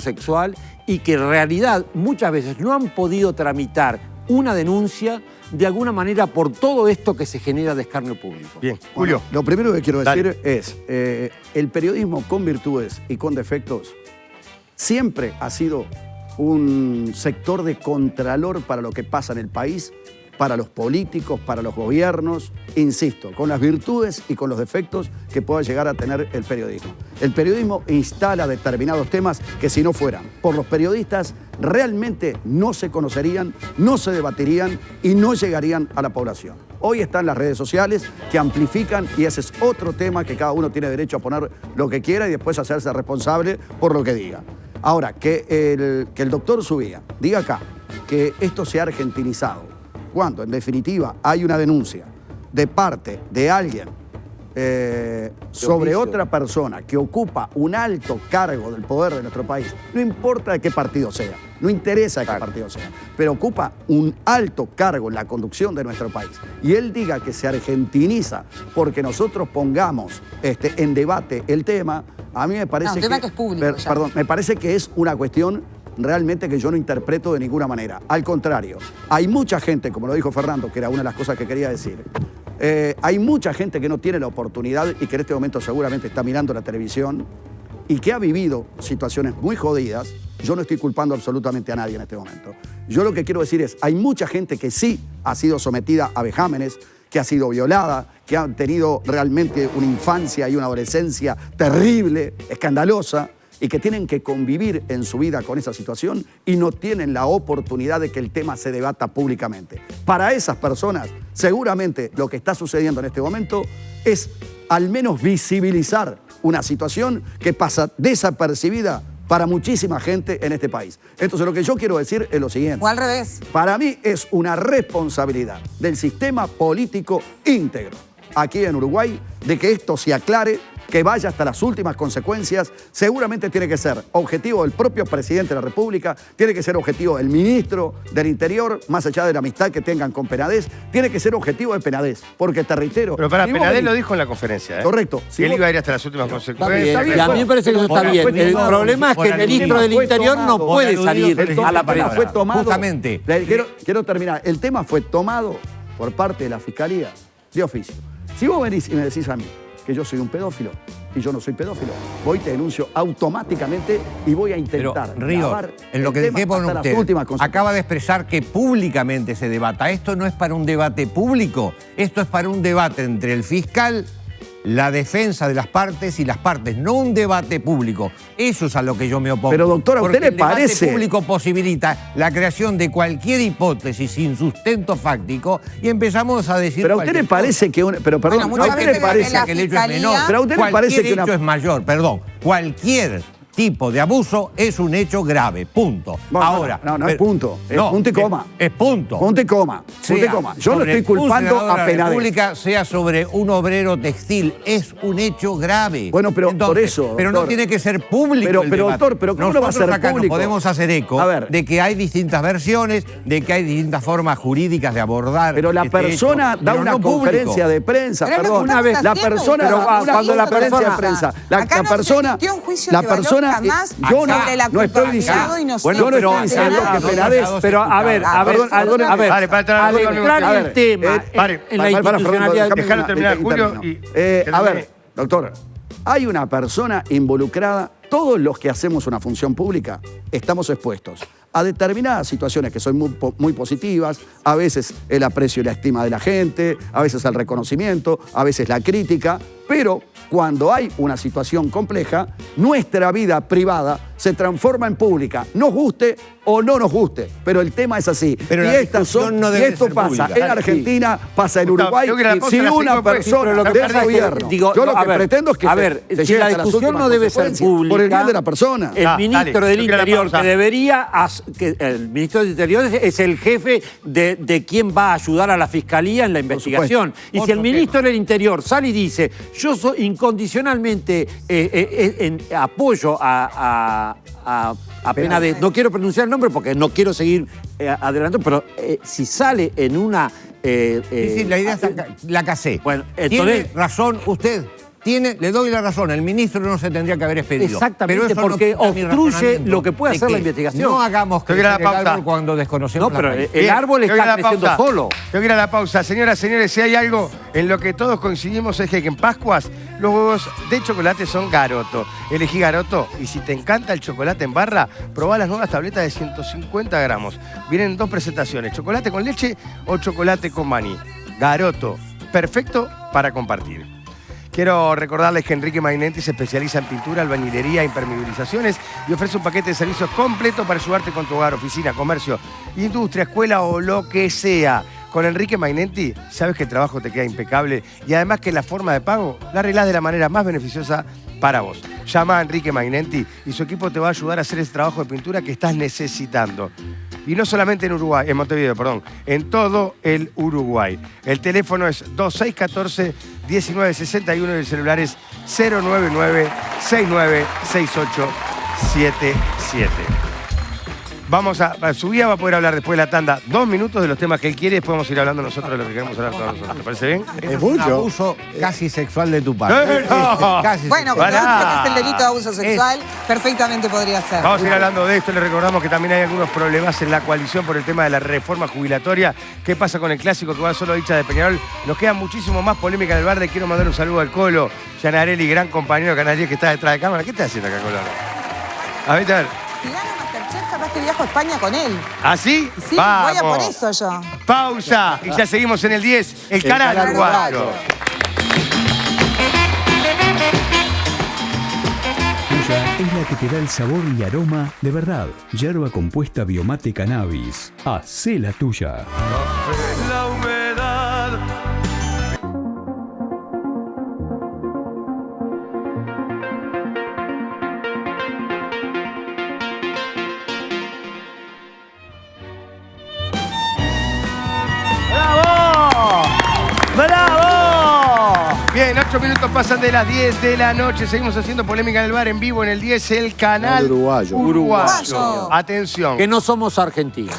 sexual y que en realidad muchas veces no han podido tramitar una denuncia de alguna manera por todo esto que se genera de escarnio público. Bien, Julio. Bueno, lo primero que quiero decir Dale. es, el periodismo con virtudes y con defectos siempre ha sido un sector de contralor para lo que pasa en el país, para los políticos, para los gobiernos, insisto, con las virtudes y con los defectos que pueda llegar a tener el periodismo. El periodismo instala determinados temas que si no fueran por los periodistas realmente no se conocerían, no se debatirían y no llegarían a la población. Hoy están las redes sociales que amplifican y ese es otro tema que cada uno tiene derecho a poner lo que quiera y después hacerse responsable por lo que diga. Ahora, que el doctor Subía diga acá que esto se ha argentinizado, cuando en definitiva hay una denuncia de parte de alguien sobre otra persona que ocupa un alto cargo del poder de nuestro país, no importa de qué partido sea, no interesa de qué partido sea, pero ocupa un alto cargo en la conducción de nuestro país, y él diga que se argentiniza porque nosotros pongamos en debate el tema, a mí me parece un tema que es público ya. Perdón, me parece que es una cuestión realmente que yo no interpreto de ninguna manera. Al contrario, hay mucha gente, como lo dijo Fernando, que era una de las cosas que quería decir, hay mucha gente que no tiene la oportunidad y que en este momento seguramente está mirando la televisión y que ha vivido situaciones muy jodidas. Yo no estoy culpando absolutamente a nadie en este momento. Yo lo que quiero decir es, hay mucha gente que sí ha sido sometida a vejámenes, que ha sido violada, que ha tenido realmente una infancia y una adolescencia terrible, escandalosa, y que tienen que convivir en su vida con esa situación y no tienen la oportunidad de que el tema se debata públicamente. Para esas personas, seguramente lo que está sucediendo en este momento es al menos visibilizar una situación que pasa desapercibida para muchísima gente en este país. Entonces lo que yo quiero decir es lo siguiente. O al revés. Para mí es una responsabilidad del sistema político íntegro aquí en Uruguay de que esto se aclare, que vaya hasta las últimas consecuencias. Seguramente tiene que ser objetivo del propio presidente de la República, tiene que ser objetivo del ministro del Interior, más allá de la amistad que tengan con Penades, tiene que ser objetivo de Penades, porque te reitero... Pero para si vos Penades venís- lo dijo en la conferencia, ¿eh? Correcto. Que él iba a ir hasta las últimas consecuencias. Está bien, y a mí me parece que eso está Por- bien. por- El por- problema es por que el aludido. ministro del Fue Interior no tomado, puede por aludido, salir el a la tema palabra. fue tomado. Justamente. Quiero terminar. El tema fue tomado por parte de la Fiscalía de oficio. Si vos venís y me decís a mí que yo soy un pedófilo, y yo no soy pedófilo. Voy, te denuncio automáticamente y voy a intentar Pero, Ríos, grabar en lo el que tema dejé por hasta las usted, últimas consecuencias. acaba de expresar que públicamente se debata. Esto no es para un debate público, esto es para un debate entre el fiscal, la defensa de las partes y las partes, no un debate público. Eso es a lo que yo me opongo. Pero, doctora, ¿a usted Porque le parece? El debate público posibilita la creación de cualquier hipótesis sin sustento fáctico y empezamos a decir. Pero a usted le parece que pero perdón, Bueno, ¿a muchas usted veces le parece la que el hecho es fiscalía- menor? Pero a usted le Cualquier parece que hecho una- es mayor, perdón. Cualquier tipo de abuso es un hecho grave, punto. No, Ahora. no es punto, es punto y coma. Es punto. Punto y coma. Punto y coma. Yo no sobre estoy culpando un senador a de la Penades. República, sea sobre un obrero textil, es un hecho grave. Bueno, pero por eso, Pero no doctor. tiene que ser público. Pero, el pero, debate. doctor, pero ¿cómo no va a Nosotros ser acá nos público? podemos hacer eco A ver. de que hay distintas versiones, de que hay distintas formas jurídicas de abordar. Pero la este persona hecho, da pero una no público. conferencia de prensa, Pero es lo perdón. que estamos La haciendo, persona pero da una cuando la conferencia de persona- prensa. Acá La no se persona. emitió un juicio La de valor persona. jamás Yo sobre la no estoy diciendo. culpabilidad o inocencia Bueno, yo no estoy diciendo de que nadie. Penades. Pero a ver, a ver, Perdón, perdón, a ver, Vale, para entrar al al mismo entrar tiempo. en el tema, Pare, en la para, institucionalidad... Fernando, Dejalo terminar, Julio, y- a ver, doctor, hay una persona involucrada. Todos los que hacemos una función pública estamos expuestos a determinadas situaciones que son muy positivas, a veces el aprecio y la estima de la gente, a veces el reconocimiento, a veces la crítica, pero cuando hay una situación compleja, nuestra vida privada se transforma en pública, nos guste o no nos guste, pero el tema es así. Pero y la discusión no debe esto ser pasa pública. en Argentina, pasa en Gustavo, Uruguay, creo que la pausa si la una seguimos, pues, persona pero lo que del pasa es que, gobierno, digo, yo lo a que ver, pretendo es que a ver, se si llegue la hasta las discusión últimas no debe ser consecuencias, pública, por el bien de la persona. El dale, ministro yo del quiero la Interior, pausa. que debería, el ministro del Interior es el jefe de quién va a ayudar a la fiscalía en la investigación. Y si el ministro del Interior sale y dice, yo soy incondicionalmente en apoyo a Penades, no quiero pronunciar el nombre porque no quiero seguir adelante, pero si sale en una... Sí, la idea la casé. Bueno, Tiene entonces- razón usted. Le doy la razón, el ministro no se tendría que haber expedido. Exactamente, Pero eso porque no quita mi obstruye razonamiento lo que puede de hacer la investigación. No hagamos Tengo que ir a la crecer el pausa. árbol cuando desconocemos No, pero la raíz. el árbol Tengo que ir a está la creciendo pausa. solo. Tengo que ir a la pausa. Señoras, señores, si hay algo en lo que todos coincidimos es que en Pascuas los huevos de chocolate son Garoto. Elegí Garoto y si te encanta el chocolate en barra, probá las nuevas tabletas de 150 gramos. Vienen dos presentaciones, chocolate con leche o chocolate con maní. Garoto, perfecto para compartir. Quiero recordarles que Enrique Mainetti se especializa en pintura, albañilería, impermeabilizaciones y ofrece un paquete de servicios completo para ayudarte con tu hogar, oficina, comercio, industria, escuela o lo que sea. Con Enrique Mainetti sabes que el trabajo te queda impecable y además que la forma de pago la arreglás de la manera más beneficiosa para vos. Llama a Enrique Mainetti y su equipo te va a ayudar a hacer ese trabajo de pintura que estás necesitando. Y no solamente en Uruguay, en Montevideo, perdón, en todo el Uruguay. El teléfono es 2614-1961 y el celular es 099-696877. Vamos a su guía va a poder hablar después de la tanda 2 minutos de los temas que él quiere y después vamos a ir hablando nosotros de lo que queremos hablar todos nosotros. ¿Te parece bien? Es mucho. un abuso casi sexual de tu parte. No. Casi Bueno, sexual. pero Pará. que es el delito de abuso sexual, perfectamente podría ser. Vamos a ir hablando de esto. Les recordamos que también hay algunos problemas en la coalición por el tema de la reforma jubilatoria. ¿Qué pasa con el clásico que va solo dicha de Peñarol? Nos queda muchísimo más polémica en el bar. Le quiero mandar un saludo al Colo, Gianarelli, gran compañero de Canal 10 que está detrás de cámara. ¿Qué estás haciendo acá, Colo? A ver, Si gana Masterchef, capaz que viajo a España con él. ¿así? Sí, Vamos. voy a por eso yo. Pausa. Y ya seguimos en el 10, el canal canal uruguayo. Tuya es la que te da el sabor y aroma de verdad. Yerba compuesta Biomate Cannabis. Hacé la tuya. La humedad. ¡Bravo! ¡Bravo! Bien, 8 minutos pasan de las 10 de la noche. Seguimos haciendo polémica en el bar en vivo en el 10, el canal Uruguayo. Uruguayo. Atención. Que no somos argentinos,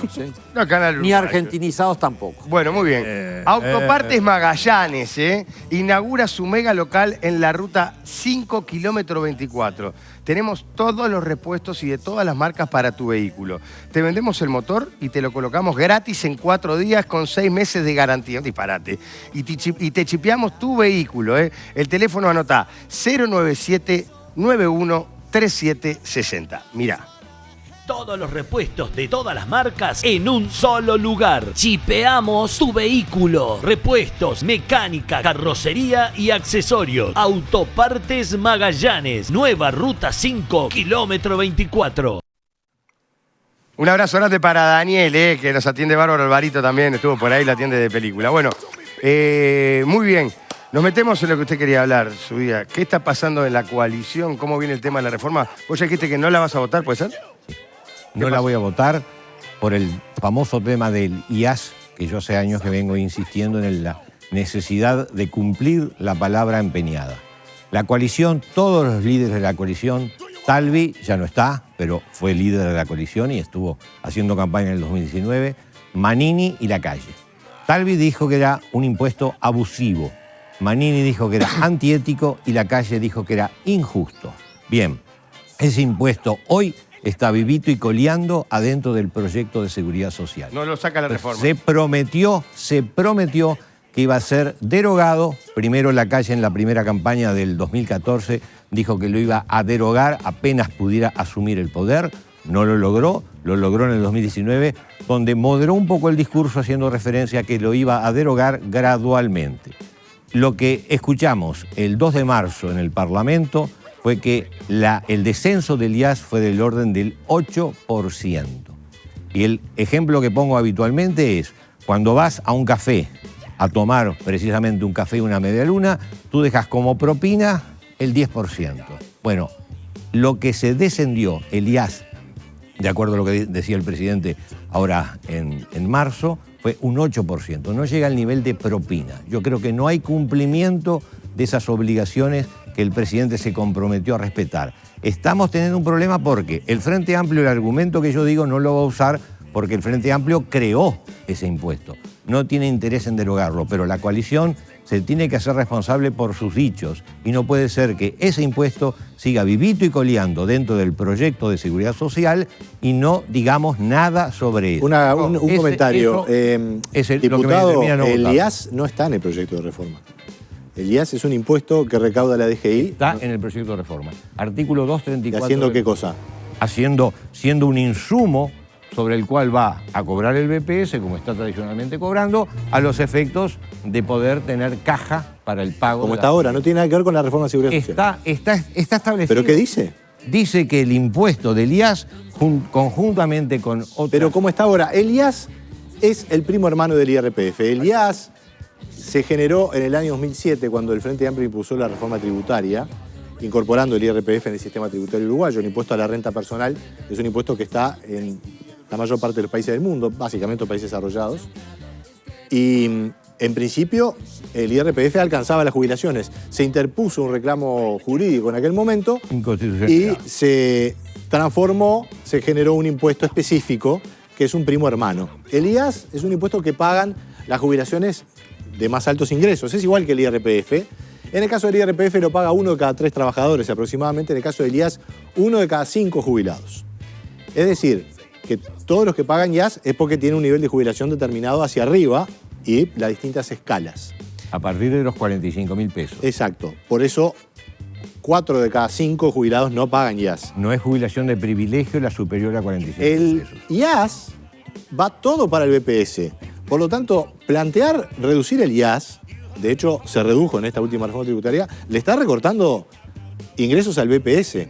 No, el canal ni uruguayo. argentinizados tampoco. Bueno, muy bien. Autopartes Magallanes, inaugura su mega local en la ruta 5 kilómetro 24. Tenemos todos los repuestos y de todas las marcas para tu vehículo. Te vendemos el motor y te lo colocamos gratis en 4 días con 6 meses de garantía. No disparate. Y te chipeamos tu vehículo. El teléfono anotá 097 91 3760. Mirá. Todos los repuestos de todas las marcas en un solo lugar. Chipeamos tu vehículo. Repuestos, mecánica, carrocería y accesorios. Autopartes Magallanes. Nueva Ruta 5, kilómetro 24. Un abrazo grande para Daniel, que nos atiende bárbaro. Alvarito también estuvo por ahí, la atiende de película. Bueno, muy bien. Nos metemos en lo que usted quería hablar, Zubia. ¿Qué está pasando en la coalición? ¿Cómo viene el tema de la reforma? Vos ya dijiste que no la vas a votar, ¿puede ser? No la voy a votar por el famoso tema del IAS, que yo hace años que vengo insistiendo en la necesidad de cumplir la palabra empeñada. La coalición, todos los líderes de la coalición, Talvi ya no está, pero fue líder de la coalición y estuvo haciendo campaña en el 2019, Manini y Lacalle. Talvi dijo que era un impuesto abusivo, Manini dijo que era antiético y Lacalle dijo que era injusto. Bien, ese impuesto hoy está vivito y coleando adentro del proyecto de seguridad social. No lo saca la reforma. Se prometió que iba a ser derogado. Primero Lacalle en la primera campaña del 2014 dijo que lo iba a derogar apenas pudiera asumir el poder. No lo logró en el 2019, donde moderó un poco el discurso haciendo referencia a que lo iba a derogar gradualmente. Lo que escuchamos el 2 de marzo en el Parlamento fue que el descenso del IAS fue del orden del 8%. Y el ejemplo que pongo habitualmente es, cuando vas a un café a tomar precisamente un café y una media luna, tú dejas como propina el 10%. Bueno, lo que se descendió el IAS, de acuerdo a lo que decía el presidente ahora en marzo, fue un 8%. No llega al nivel de propina. Yo creo que no hay cumplimiento de esas obligaciones que el presidente se comprometió a respetar. Estamos teniendo un problema porque el Frente Amplio, el argumento que yo digo, no lo va a usar porque el Frente Amplio creó ese impuesto. No tiene interés en derogarlo, pero la coalición se tiene que hacer responsable por sus dichos y no puede ser que ese impuesto siga vivito y coleando dentro del proyecto de seguridad social y no digamos nada sobre eso. Un comentario. Diputado, el votar. IAS no está en el proyecto de reforma. El IAS es un impuesto que recauda la DGI. Está en el proyecto de reforma. Artículo 234. ¿Y haciendo qué cosa? Siendo un insumo sobre el cual va a cobrar el BPS, como está tradicionalmente cobrando, a los efectos de poder tener caja para el pago. Como está ahora, no tiene nada que ver con la reforma de seguridad social. Está establecido. ¿Pero qué dice? Dice que el impuesto del IAS, conjuntamente con otros... Pero ¿cómo está ahora? El IAS es el primo hermano del IRPF. El IAS se generó en el año 2007, cuando el Frente Amplio impulsó la reforma tributaria, incorporando el IRPF en el sistema tributario uruguayo. El impuesto a la renta personal es un impuesto que está en la mayor parte de los países del mundo, básicamente los países desarrollados. Y en principio el IRPF alcanzaba las jubilaciones. Se interpuso un reclamo jurídico en aquel momento y se transformó, se generó un impuesto específico que es un primo hermano. El IAS es un impuesto que pagan las jubilaciones de más altos ingresos. Es igual que el IRPF. En el caso del IRPF lo paga 1 de cada 3 trabajadores aproximadamente. En el caso del IAS, 1 de cada 5 jubilados. Es decir, que todos los que pagan IAS es porque tienen un nivel de jubilación determinado hacia arriba y las distintas escalas. A partir de los 45.000 pesos. Exacto. Por eso, 4 de cada 5 jubilados no pagan IAS. No es jubilación de privilegio la superior a 45.000 pesos. El IAS va todo para el BPS. Por lo tanto, plantear reducir el IAS, de hecho se redujo en esta última reforma tributaria, le está recortando ingresos al BPS.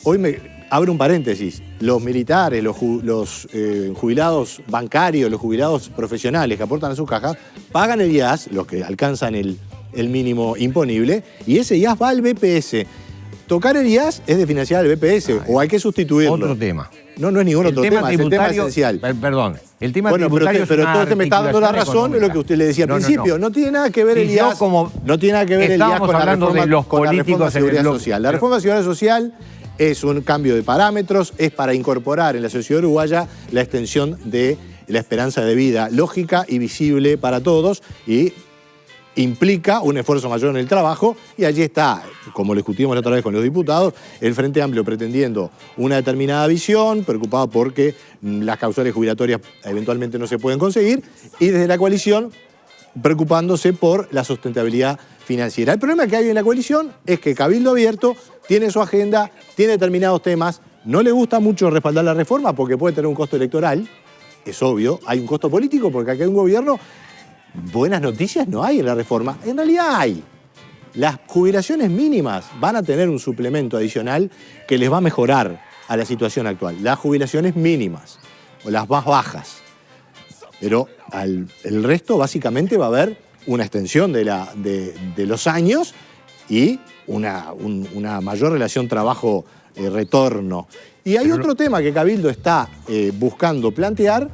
Hoy abro un paréntesis. Los militares, los jubilados bancarios, los jubilados profesionales que aportan a sus cajas, pagan el IAS, los que alcanzan el mínimo imponible, y ese IAS va al BPS. Tocar el IAS es de financiar al BPS, o hay que sustituirlo. Otro tema. No, no es ningún otro tema, es el tema esencial. Perdón, el tema bueno, tributario pero todo usted me está dando la razón en lo que usted le decía al principio. No tiene nada que ver el IAS. No tiene nada que ver el IAS con la reforma de seguridad social. La reforma de seguridad social es un cambio de parámetros, es para incorporar en la sociedad uruguaya la extensión de la esperanza de vida lógica y visible para todos y implica un esfuerzo mayor en el trabajo y allí está, como lo discutimos la otra vez con los diputados, el Frente Amplio pretendiendo una determinada visión, preocupado porque las causales jubilatorias eventualmente no se pueden conseguir, y desde la coalición preocupándose por la sustentabilidad financiera. El problema que hay en la coalición es que Cabildo Abierto tiene su agenda, tiene determinados temas, no le gusta mucho respaldar la reforma porque puede tener un costo electoral, es obvio, hay un costo político porque aquí hay un gobierno. Buenas noticias no hay en la reforma, en realidad hay. Las jubilaciones mínimas van a tener un suplemento adicional que les va a mejorar a la situación actual. Las jubilaciones mínimas o las más bajas. Pero el resto básicamente va a haber una extensión de los años y una mayor relación trabajo-retorno. Y hay otro tema que Cabildo está buscando plantear,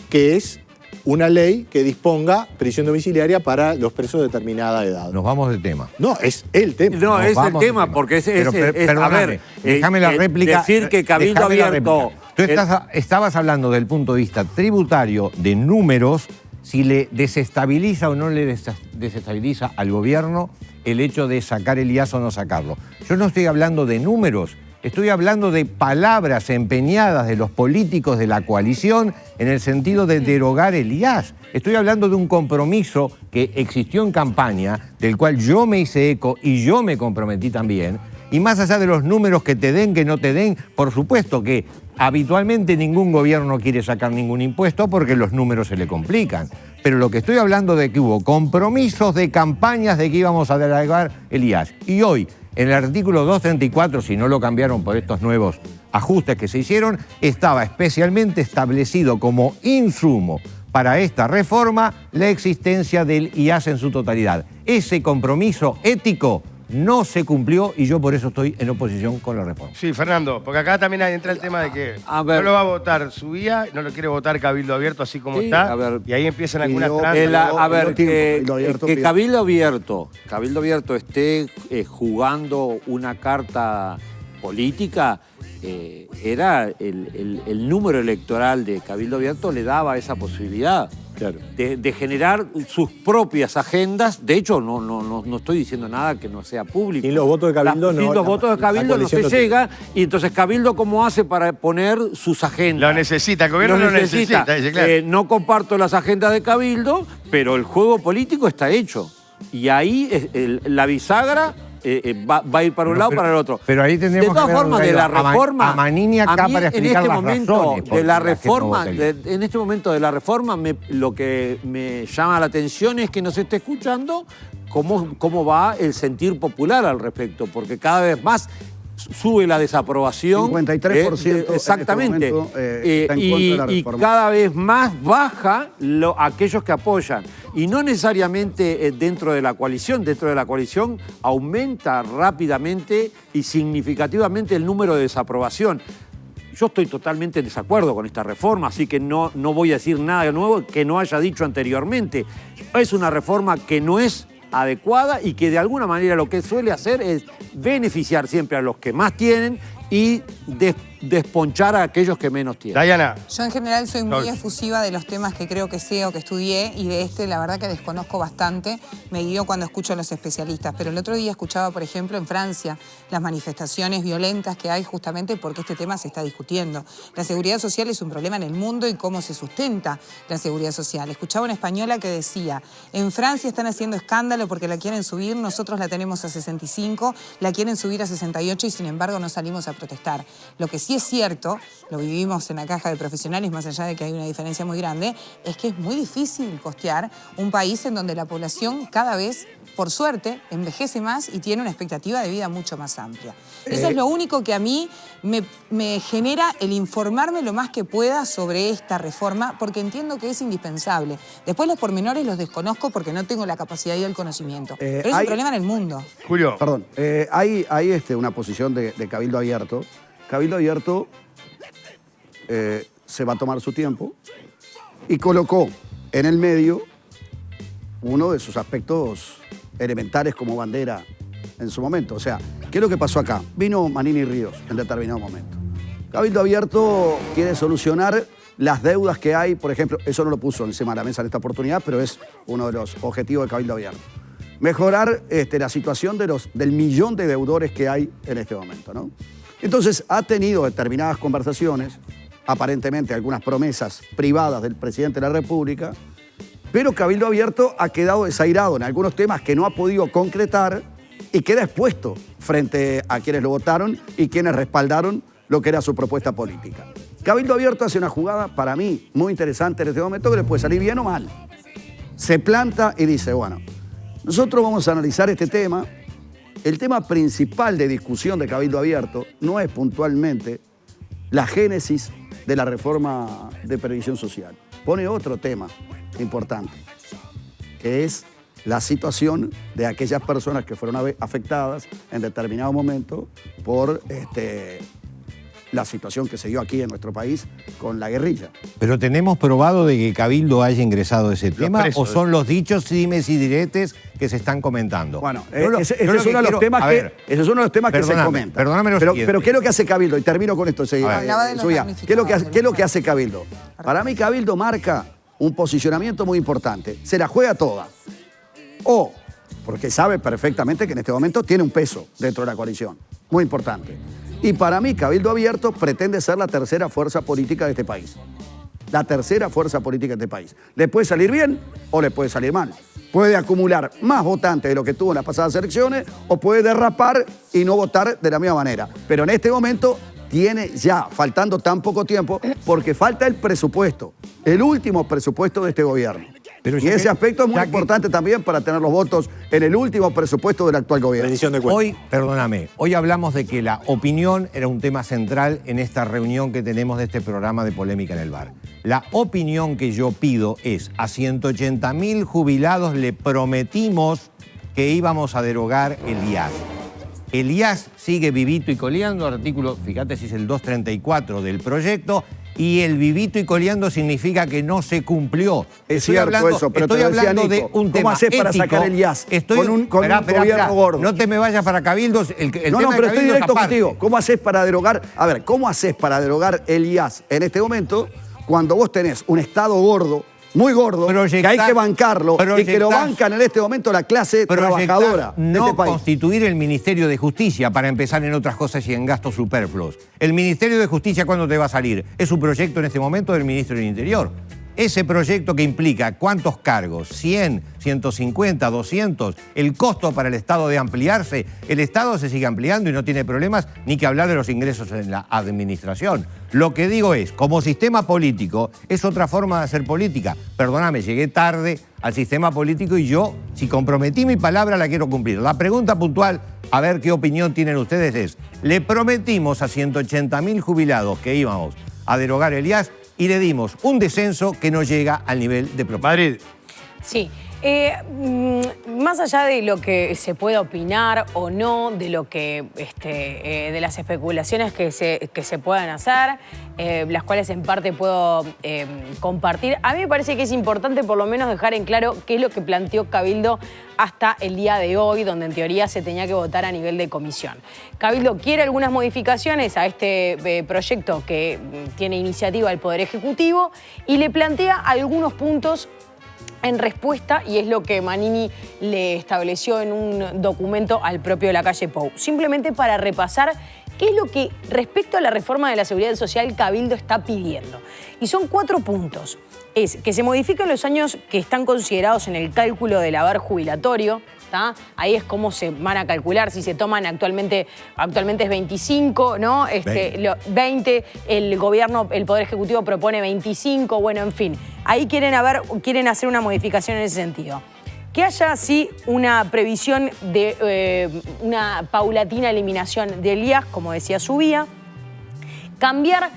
que es una ley que disponga prisión domiciliaria para los presos de determinada edad. Nos vamos del tema. No, es el tema. No, es el tema, porque a ver, déjame la réplica. Decir que Cabildo Abierto... Tú estabas hablando del punto de vista tributario de números, si le desestabiliza o no le desestabiliza al gobierno el hecho de sacar el IAS o no sacarlo. Yo no estoy hablando de números, estoy hablando de palabras empeñadas de los políticos de la coalición en el sentido de derogar el IAS. Estoy hablando de un compromiso que existió en campaña, del cual yo me hice eco y yo me comprometí también. Y más allá de los números que te den, que no te den, por supuesto que habitualmente ningún gobierno quiere sacar ningún impuesto porque los números se le complican. Pero lo que estoy hablando de que hubo compromisos de campañas de que íbamos a derogar el IAS. Y hoy, en el artículo 234, si no lo cambiaron por estos nuevos ajustes que se hicieron, estaba especialmente establecido como insumo para esta reforma la existencia del IAS en su totalidad. Ese compromiso ético no se cumplió y yo por eso estoy en oposición con la reforma. Sí, Fernando, porque acá también entra el tema de que no lo va a votar Subía, no lo quiere votar Cabildo Abierto así como está, y ahí empiezan algunas trampas. Que Cabildo Abierto esté jugando una carta política, era el número electoral de Cabildo Abierto le daba esa posibilidad. Claro. De generar sus propias agendas. De hecho, no estoy diciendo nada que no sea público. Y los votos de Cabildo no. Los votos de Cabildo no se llega. Y entonces, ¿Cabildo cómo hace para poner sus agendas? Lo necesita, el gobierno lo necesita. Claro. No comparto las agendas de Cabildo, pero el juego político está hecho. Y ahí la bisagra va a ir para un lado o para el otro. Pero ahí tendríamos de todas formas, de la reforma. A Manini acá para explicar las razones. De la reforma, en este momento de la reforma, lo que me llama la atención es que nos esté escuchando cómo va el sentir popular al respecto, porque cada vez más sube la desaprobación. 53% exactamente. En este momento, está en contra de la reforma. Y cada vez más baja aquellos que apoyan. Y no necesariamente dentro de la coalición aumenta rápidamente y significativamente el número de desaprobación. Yo estoy totalmente en desacuerdo con esta reforma, así que no voy a decir nada de nuevo que no haya dicho anteriormente. Es una reforma que no es adecuada y que de alguna manera lo que suele hacer es beneficiar siempre a los que más tienen y desponchar a aquellos que menos tienen. Dayana. Yo en general soy muy efusiva de los temas que creo que sé o que estudié y de la verdad que desconozco bastante. Me guío cuando escucho a los especialistas. Pero el otro día escuchaba, por ejemplo, en Francia, las manifestaciones violentas que hay justamente porque este tema se está discutiendo. La seguridad social es un problema en el mundo y cómo se sustenta la seguridad social. Escuchaba una española que decía, en Francia están haciendo escándalo porque la quieren subir, nosotros la tenemos a 65, la quieren subir a 68 y sin embargo no salimos a protestar. Lo que sí es cierto, lo vivimos en la caja de profesionales, más allá de que hay una diferencia muy grande, es que es muy difícil costear un país en donde la población cada vez, por suerte, envejece más y tiene una expectativa de vida mucho más amplia. Eso es lo único que a mí me genera el informarme lo más que pueda sobre esta reforma, porque entiendo que es indispensable. Después los pormenores los desconozco porque no tengo la capacidad y el conocimiento. Pero es un problema en el mundo. Julio. Perdón, hay una posición de Cabildo Abierto. Cabildo Abierto se va a tomar su tiempo y colocó en el medio uno de sus aspectos elementales como bandera en su momento. O sea, ¿qué es lo que pasó acá? Vino Manini Ríos en determinado momento. Cabildo Abierto quiere solucionar las deudas que hay, por ejemplo, eso no lo puso encima de la mesa en esta oportunidad, pero es uno de los objetivos de Cabildo Abierto. Mejorar la situación del millón de deudores que hay en este momento, ¿no? Entonces, ha tenido determinadas conversaciones, aparentemente algunas promesas privadas del presidente de la República, pero Cabildo Abierto ha quedado desairado en algunos temas que no ha podido concretar y queda expuesto frente a quienes lo votaron y quienes respaldaron lo que era su propuesta política. Cabildo Abierto hace una jugada, para mí, muy interesante en este momento, que le puede salir bien o mal. Se planta y dice, bueno, nosotros vamos a analizar este tema. El tema principal de discusión de Cabildo Abierto no es puntualmente la génesis de la reforma de previsión social. Pone otro tema importante, que es la situación de aquellas personas que fueron afectadas en determinado momento por la situación que se dio aquí en nuestro país con la guerrilla. ¿Pero tenemos probado de que Cabildo haya ingresado ese tema o son los dichos, dimes y diretes que se están comentando? Bueno, ese es uno de los temas que se comentan. Perdóname lo siguiente. Pero ¿qué es lo que hace Cabildo? Y termino con esto. Hablaba de los ¿Qué es lo que hace Cabildo? Para mí Cabildo marca un posicionamiento muy importante. Se la juega toda. O porque sabe perfectamente que en este momento tiene un peso dentro de la coalición. Muy importante. Y para mí, Cabildo Abierto pretende ser la tercera fuerza política de este país. La tercera fuerza política de este país. Le puede salir bien o le puede salir mal. Puede acumular más votantes de lo que tuvo en las pasadas elecciones o puede derrapar y no votar de la misma manera. Pero en este momento tiene ya, faltando tan poco tiempo, porque falta el presupuesto, el último presupuesto de este gobierno. Pero y ese aspecto es muy importante también para tener los votos en el último presupuesto del actual gobierno. Hoy hablamos de que la opinión era un tema central en esta reunión que tenemos de este programa de Polémica en el Bar. La opinión que yo pido es, a 180.000 jubilados le prometimos que íbamos a derogar el IAS. El IAS sigue vivito y coleando, artículo, fíjate si es el 234 del proyecto, y el vivito y coleando significa que no se cumplió. Es cierto eso, pero estoy hablando de un tema ¿cómo haces para sacar el IAS con un gobierno gordo? No te me vayas para cabildos. Pero estoy directo contigo. ¿Cómo haces para derogar? A ver, ¿cómo haces para derogar el IAS en este momento cuando vos tenés un Estado gordo, muy gordo, que hay que bancarlo y que lo bancan en este momento la clase trabajadora de este país? Constituir el Ministerio de Justicia para empezar en otras cosas y en gastos superfluos. El Ministerio de Justicia, ¿cuándo te va a salir? Es un proyecto en este momento del Ministro del Interior. Ese proyecto que implica cuántos cargos, 100, 150, 200, el costo para el Estado de ampliarse. El Estado se sigue ampliando y no tiene problemas ni que hablar de los ingresos en la administración. Lo que digo es, como sistema político, es otra forma de hacer política. Perdóname, llegué tarde al sistema político y yo, si comprometí mi palabra, la quiero cumplir. La pregunta puntual, a ver qué opinión tienen ustedes, es, le prometimos a 180.000 jubilados que íbamos a derogar el IAS y le dimos un descenso que no llega al nivel de propuesta. Madrid. Sí. Más allá de lo que se pueda opinar o no, de lo que de las especulaciones que se puedan hacer, las cuales en parte puedo compartir, a mí me parece que es importante por lo menos dejar en claro qué es lo que planteó Cabildo hasta el día de hoy, donde en teoría se tenía que votar a nivel de comisión. Cabildo quiere algunas modificaciones a este proyecto que tiene iniciativa el Poder Ejecutivo y le plantea algunos puntos en respuesta, y es lo que Manini le estableció en un documento al propio Lacalle Pou. Simplemente para repasar qué es lo que, respecto a la reforma de la Seguridad Social, Cabildo está pidiendo. Y son 4 puntos. Es que se modifiquen los años que están considerados en el cálculo del haber jubilatorio. ¿tá? Ahí es cómo se van a calcular, si se toman actualmente es 25, ¿no? 20, el gobierno, el Poder Ejecutivo propone 25, bueno, en fin. Ahí quieren hacer una modificación en ese sentido. Que haya así una previsión de una paulatina eliminación del IAS, como decía Subía. Cambiar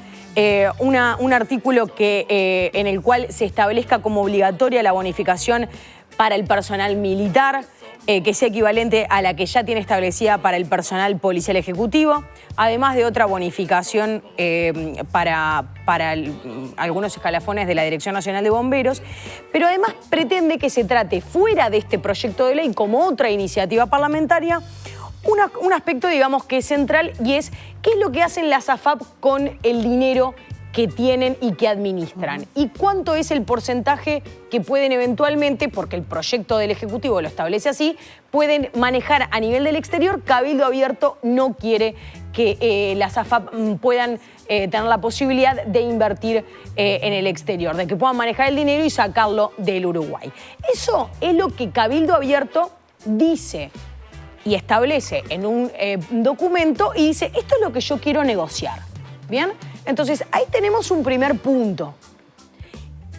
un artículo en el cual se establezca como obligatoria la bonificación para el personal militar, que sea equivalente a la que ya tiene establecida para el personal policial ejecutivo, además de otra bonificación para algunos escalafones de la Dirección Nacional de Bomberos, pero además pretende que se trate fuera de este proyecto de ley como otra iniciativa parlamentaria un aspecto, digamos, que es central, y es qué es lo que hacen las AFAP con el dinero que tienen y que administran. ¿Y cuánto es el porcentaje que pueden eventualmente, porque el proyecto del Ejecutivo lo establece así, pueden manejar a nivel del exterior? Cabildo Abierto no quiere que las AFAP puedan tener la posibilidad de invertir en el exterior, de que puedan manejar el dinero y sacarlo del Uruguay. Eso es lo que Cabildo Abierto dice y establece en un documento y dice, esto es lo que yo quiero negociar. ¿Bien? Entonces, ahí tenemos un primer punto.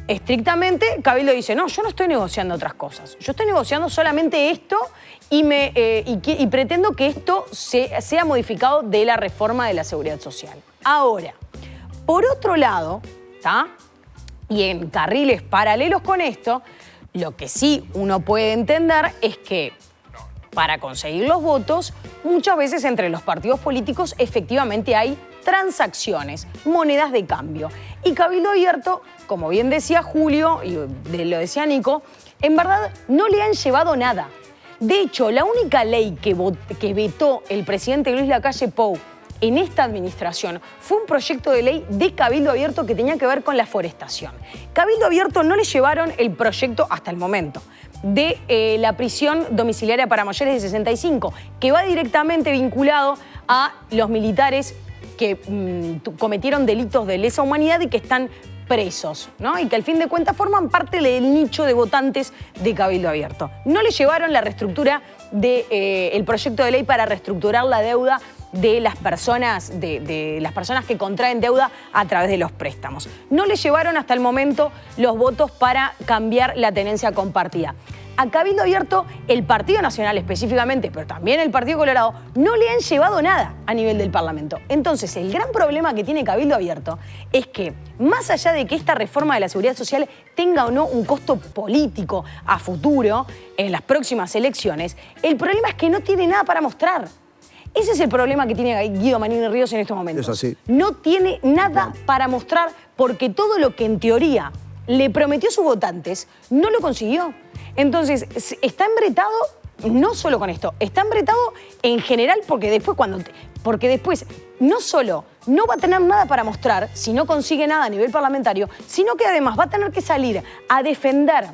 Estrictamente, Cabildo dice, no, yo no estoy negociando otras cosas. Yo estoy negociando solamente esto y pretendo que esto sea modificado de la reforma de la Seguridad Social. Ahora, por otro lado, ¿tá? Y en carriles paralelos con esto, lo que sí uno puede entender es que para conseguir los votos, muchas veces entre los partidos políticos efectivamente hay transacciones, monedas de cambio. Y Cabildo Abierto, como bien decía Julio y lo decía Nico, en verdad no le han llevado nada. De hecho, la única ley que vetó el presidente Luis Lacalle Pou en esta administración fue un proyecto de ley de Cabildo Abierto que tenía que ver con la forestación. Cabildo Abierto no le llevaron el proyecto hasta el momento de la prisión domiciliaria para mayores de 65, que va directamente vinculado a los militares que cometieron delitos de lesa humanidad y que están presos, ¿no? Y que al fin de cuentas forman parte del nicho de votantes de Cabildo Abierto. No le llevaron la reestructura del proyecto de ley para reestructurar la deuda de las personas que contraen deuda a través de los préstamos. No le llevaron hasta el momento los votos para cambiar la tenencia compartida. A Cabildo Abierto, el Partido Nacional específicamente, pero también el Partido Colorado, no le han llevado nada a nivel del Parlamento. Entonces, el gran problema que tiene Cabildo Abierto es que, más allá de que esta reforma de la Seguridad Social tenga o no un costo político a futuro en las próximas elecciones, el problema es que no tiene nada para mostrar. Ese es el problema que tiene Guido Manini Ríos en estos momentos. Es así. No tiene nada para mostrar porque todo lo que en teoría le prometió a sus votantes no lo consiguió. Entonces, está embretado no solo con esto, está embretado en general porque después no solo no va a tener nada para mostrar si no consigue nada a nivel parlamentario, sino que además va a tener que salir a defender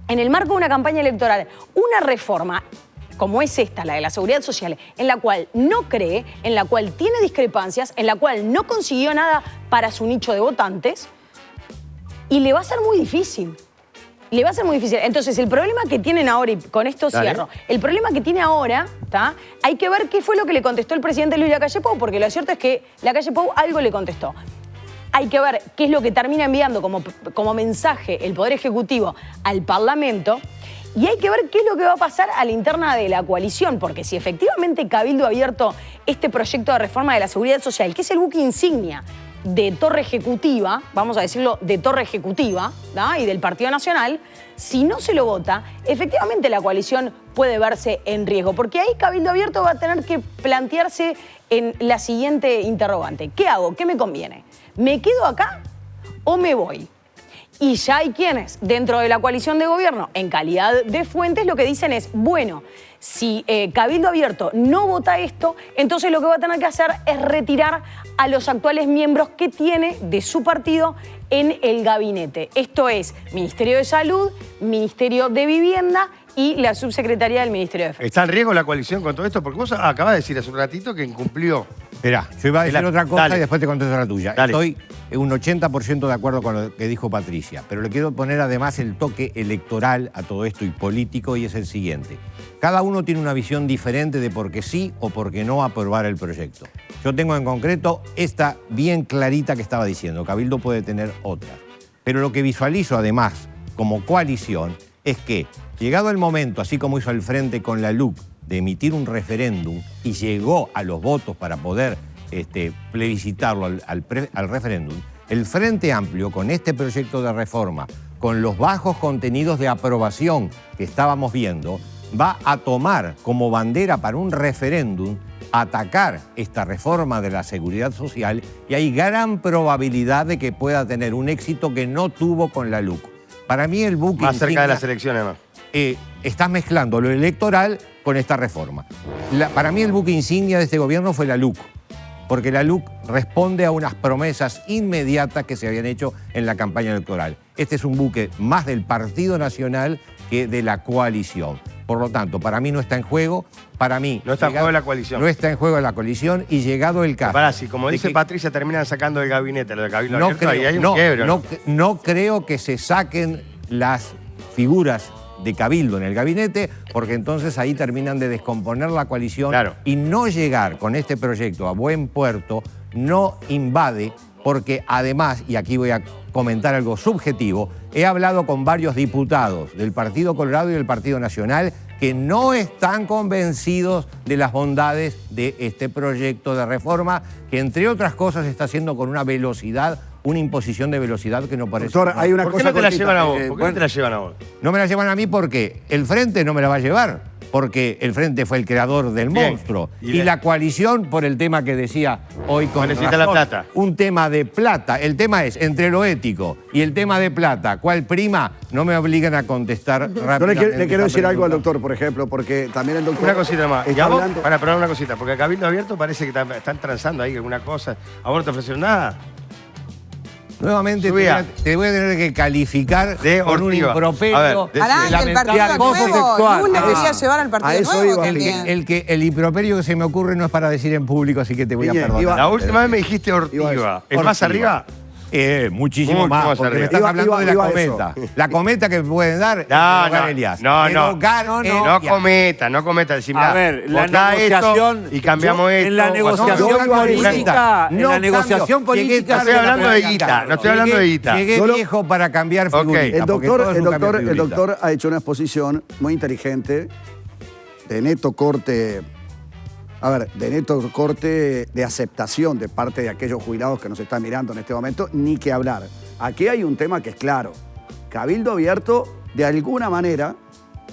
en el marco de una campaña electoral una reforma como es esta, la de la Seguridad Social, en la cual no cree, en la cual tiene discrepancias, en la cual no consiguió nada para su nicho de votantes, y le va a ser muy difícil. Le va a ser muy difícil. Entonces, el problema que tienen ahora, y con esto cierro, el problema que tiene ahora, ¿tá? Hay que ver qué fue lo que le contestó el presidente Luis Lacalle Pou, porque lo cierto es que Lacalle Pou algo le contestó. Hay que ver qué es lo que termina enviando como mensaje el Poder Ejecutivo al Parlamento. Y hay que ver qué es lo que va a pasar a la interna de la coalición, porque si efectivamente Cabildo Abierto este proyecto de reforma de la Seguridad Social, que es el buque insignia de Torre Ejecutiva, vamos a decirlo, de Torre Ejecutiva, ¿no? Y del Partido Nacional, si no se lo vota, efectivamente la coalición puede verse en riesgo, porque ahí Cabildo Abierto va a tener que plantearse en la siguiente interrogante. ¿Qué hago? ¿Qué me conviene? ¿Me quedo acá o me voy? Y ya hay quienes, dentro de la coalición de gobierno, en calidad de fuentes, lo que dicen es, bueno, si Cabildo Abierto no vota esto, entonces lo que va a tener que hacer es retirar a los actuales miembros que tiene de su partido en el gabinete. Esto es Ministerio de Salud, Ministerio de Vivienda y la subsecretaría del Ministerio de Defensa. ¿Está en riesgo la coalición con todo esto? Porque vos acabás de decir hace un ratito que incumplió. Esperá, yo iba a decir otra cosa y después te contesto la tuya. Dale. Estoy un 80% de acuerdo con lo que dijo Patricia, pero le quiero poner además el toque electoral a todo esto y político, y es el siguiente. Cada uno tiene una visión diferente de por qué sí o por qué no aprobar el proyecto. Yo tengo en concreto esta bien clarita que estaba diciendo. Cabildo puede tener otras. Pero lo que visualizo además como coalición es que, llegado el momento, así como hizo el Frente con la LUC, de emitir un referéndum y llegó a los votos para poder plebiscitarlo al referéndum, el Frente Amplio, con este proyecto de reforma, con los bajos contenidos de aprobación que estábamos viendo, va a tomar como bandera para un referéndum atacar esta reforma de la Seguridad Social, y hay gran probabilidad de que pueda tener un éxito que no tuvo con la LUC. Para mí el buque más cerca de las elecciones, además. Estás mezclando lo electoral con esta reforma. Para mí el buque insignia de este gobierno fue la LUC. porque la LUC responde a unas promesas inmediatas que se habían hecho en la campaña electoral. Este es un buque más del Partido Nacional que de la coalición. Por lo tanto, para mí no está en juego, para mí... No está en juego la coalición. No está en juego la coalición y llegado el caso... Pará, si como dice Patricia, terminan sacando del gabinete, lo de Cabildo Abierto, ahí hay un quiebro. No creo que se saquen las figuras de Cabildo en el gabinete, porque entonces ahí terminan de descomponer la coalición y no llegar con este proyecto a buen puerto no invade, porque además, y aquí voy a comentar algo subjetivo, he hablado con varios diputados del Partido Colorado y del Partido Nacional que no están convencidos de las bondades de este proyecto de reforma, que entre otras cosas está haciendo con una velocidad, una imposición de velocidad que no parece... Doctor, hay una ¿Por qué cosa no te la cortita? llevan a vos? ¿Por qué no te la llevan a vos? No me la llevan a mí porque el Frente no me la va a llevar, porque el Frente fue el creador del monstruo. Y la coalición, por el tema que decía hoy con necesita la plata. un tema de plata. El tema es, entre lo ético y el tema de plata, ¿cuál prima? No me obligan a contestar rápidamente. Yo le quiero decir algo al doctor, por ejemplo, porque también el doctor... Una cosita más. ¿Y está a vos? hablando... Para probar una cosita, porque a Cabildo Abierto parece que están transando ahí alguna cosa. ¿A vos no te ofrecieron nada? Nuevamente te voy a tener que calificar de con un ortiva. improperio. Pará, que el partido nuevo. Luz le quería llevar al partido nuevo también. El improperio que se me ocurre no es para decir en público, así que te voy a perdonar. La última vez me dijiste ortiva. ¿Es más arriba? Muchísimo más, porque me estás hablando de la cometa. La cometa que me pueden dar no cometa. Decir, a ver, la negociación... y cambiamos esto. En la negociación política... En la negociación política... No estoy hablando de guita. No estoy hablando de guita. Llegué viejo para cambiar figuritas. El doctor ha hecho una exposición muy inteligente, de neto corte... A ver, de neto corte de aceptación de parte de aquellos jubilados que nos están mirando en este momento, ni que hablar. Aquí hay un tema que es claro. Cabildo Abierto, de alguna manera,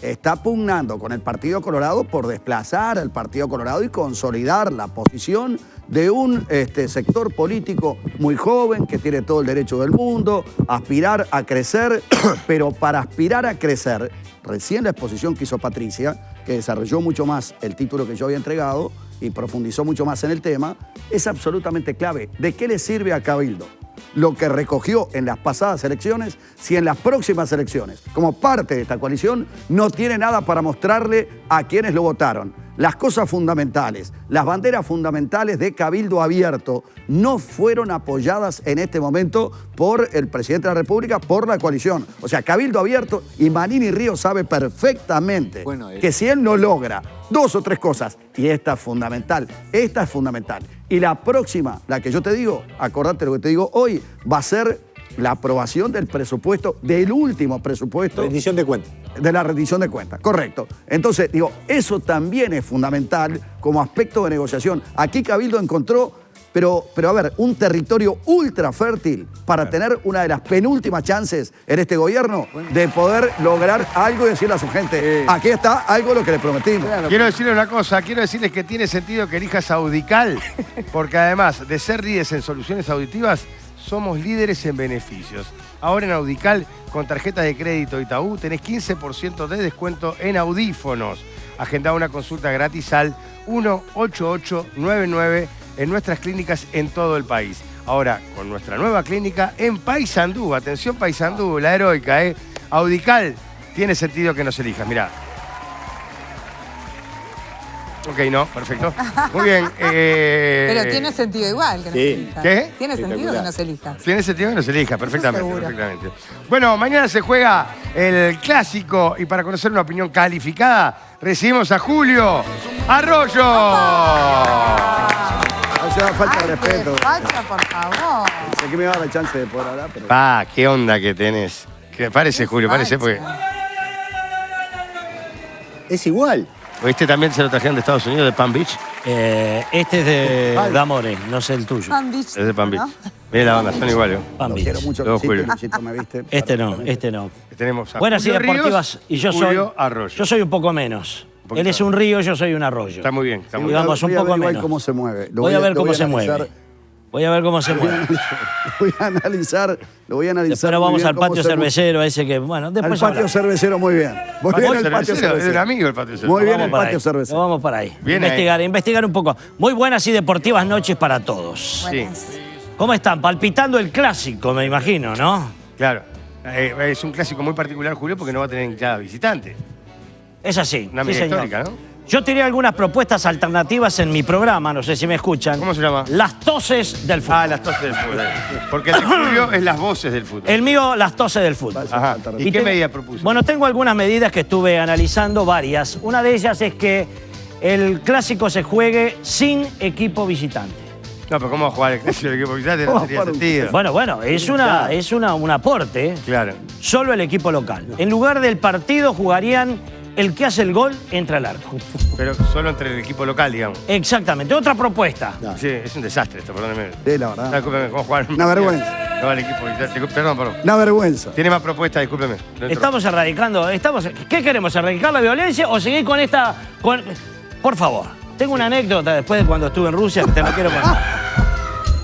está pugnando con el Partido Colorado por desplazar al Partido Colorado y consolidar la posición de un sector político muy joven que tiene todo el derecho del mundo, aspirar a crecer, pero para aspirar a crecer, recién la exposición que hizo Patricia, que desarrolló mucho más el título que yo había entregado y profundizó mucho más en el tema, es absolutamente clave. ¿De qué le sirve a Cabildo lo que recogió en las pasadas elecciones si en las próximas elecciones, como parte de esta coalición, no tiene nada para mostrarle a quienes lo votaron? Las cosas fundamentales, las banderas fundamentales de Cabildo Abierto no fueron apoyadas en este momento por el presidente de la República, por la coalición. O sea, Cabildo Abierto, y Manini Ríos sabe perfectamente que si él no logra 2 o 3 cosas, y esta es fundamental, y la próxima, la que yo te digo, acordate lo que te digo hoy, va a ser la aprobación del presupuesto, del último presupuesto. Rendición de cuentas. De la rendición de cuentas, correcto. Entonces, digo, eso también es fundamental como aspecto de negociación. Aquí Cabildo encontró, pero a ver, un territorio ultra fértil para tener una de las penúltimas chances en este gobierno de poder lograr algo y decirle a su gente, aquí está algo de lo que le prometimos. Quiero decirle una cosa, quiero decirles que tiene sentido que elijas Audical, porque además de ser líderes en soluciones auditivas, somos líderes en beneficios. Ahora en Audical, con tarjeta de crédito Itaú, tenés 15% de descuento en audífonos. Agendá una consulta gratis al 18899 en nuestras clínicas en todo el país. Ahora, con nuestra nueva clínica en Paysandú. Atención Paysandú, la heroica, ¿eh? Audical, tiene sentido que nos elijas, mirá. Ok, no, perfecto. Muy bien. Pero tiene sentido igual que nos elija. ¿Qué? Tiene sentido que nos elija. Tiene sentido que nos elija, perfectamente. Bueno, mañana se juega el clásico y para conocer una opinión calificada recibimos a Julio Arroyo. O sea, falta de respeto. Facha, por favor. Sé que me va a dar la chance de poder hablar, pero... Qué onda que tenés. Parece, Julio, parece porque... Es igual. ¿Este también se lo trajeron de Estados Unidos, de Palm Beach? Este es de Amores, no sé el tuyo. Palm Beach. Es de Palm Beach. Mira la onda, son iguales. Palm Beach. Quiero mucho Luego, Julio. ¿me viste? Este no. Tenemos a Buenas y Julio deportivas. Ríos, Y yo Julio Arroyo. Yo soy un poco menos. poquito. Él es un río, yo soy un arroyo. Está muy bien. Está muy Digamos, voy un a poco ver igual menos. cómo se mueve. Voy a ver cómo se mueve. Voy a ver cómo se mueve. Lo voy a analizar. Después muy vamos bien al cómo patio se cervecero ese que, bueno, Al después patio hablamos. cervecero, muy bien. Muy bien el patio Es cervecero. el amigo del patio cervecero. Muy bien Vamos el para patio ahí. cervecero. Vamos para ahí. Bien Investigar un poco. Muy buenas y deportivas noches para todos. Sí, ¿Cómo están? Palpitando el clásico, me imagino, ¿no? claro. Es un clásico muy particular, Julio, porque no va a tener ya visitante. Es así. Una sí, amiga señor. histórica, ¿no? Yo tiré algunas propuestas alternativas en mi programa, no sé si me escuchan. ¿Cómo se llama? Las toses del fútbol. Ah, las toses del fútbol. Porque el de Julio es las voces del fútbol. El mío, las toses del fútbol. Ajá. ¿Y qué medida propuso? Bueno, tengo algunas medidas que estuve analizando, varias. Una de ellas es que el clásico se juegue sin equipo visitante. No, pero ¿cómo va a jugar el clásico del equipo visitante? No tendría sentido. Bueno, es un aporte. Claro. Solo el equipo local. En lugar del partido jugarían el que hace el gol entra al arco. Pero solo entre el equipo local, digamos. Exactamente. Otra propuesta. Sí, es un desastre esto, perdóneme. Sí, la verdad. No, discúlpeme, ¿cómo jugar? Una vergüenza. No, el equipo visitante. Perdón. Una vergüenza. Tiene más propuestas, discúlpeme. Estamos erradicando. ¿Qué queremos? ¿Erradicar la violencia o seguir con esta? Por favor. Tengo una anécdota después de cuando estuve en Rusia que te la quiero contar.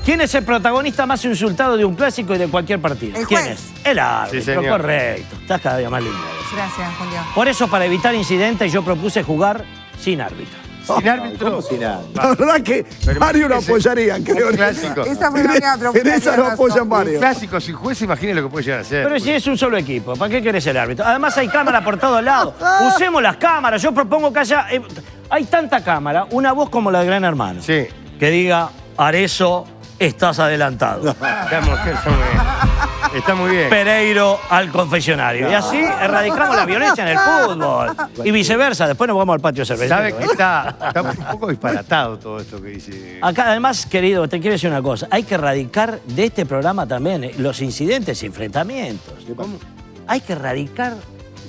¿Quién es el protagonista más insultado de un clásico y de cualquier partido? El ¿Quién juez. es? El árbitro, Sí, señor. correcto. Estás cada día más lindo. Gracias, Julio. Por eso, para evitar incidentes, yo propuse jugar sin árbitro. Sin árbitro. ¿Cómo sin nada? La verdad que Pero Mario lo imagínese, apoyaría, creo. un clásico. Esa fue la única propuesta. En esa que lo pasó. apoyan Un Mario. clásico sin juez, imagine lo que puede llegar a ser. Pero si es un solo equipo, ¿para qué querés el árbitro? Además hay cámara por todos lados. Usemos las cámaras. Yo propongo que haya... hay tanta cámara, una voz como la de Gran Hermano. Sí. Que diga, Arezzo, estás adelantado. Está muy bien. Pereiro al confesionario. Y así erradicamos la violencia en el fútbol. Y viceversa. Después nos vamos al patio cervecero. ¿Sabe que está un poco disparatado todo esto que dice? Acá, además, querido, te quiero decir una cosa. Hay que erradicar de este programa también los incidentes y enfrentamientos. ¿Cómo? Hay que erradicar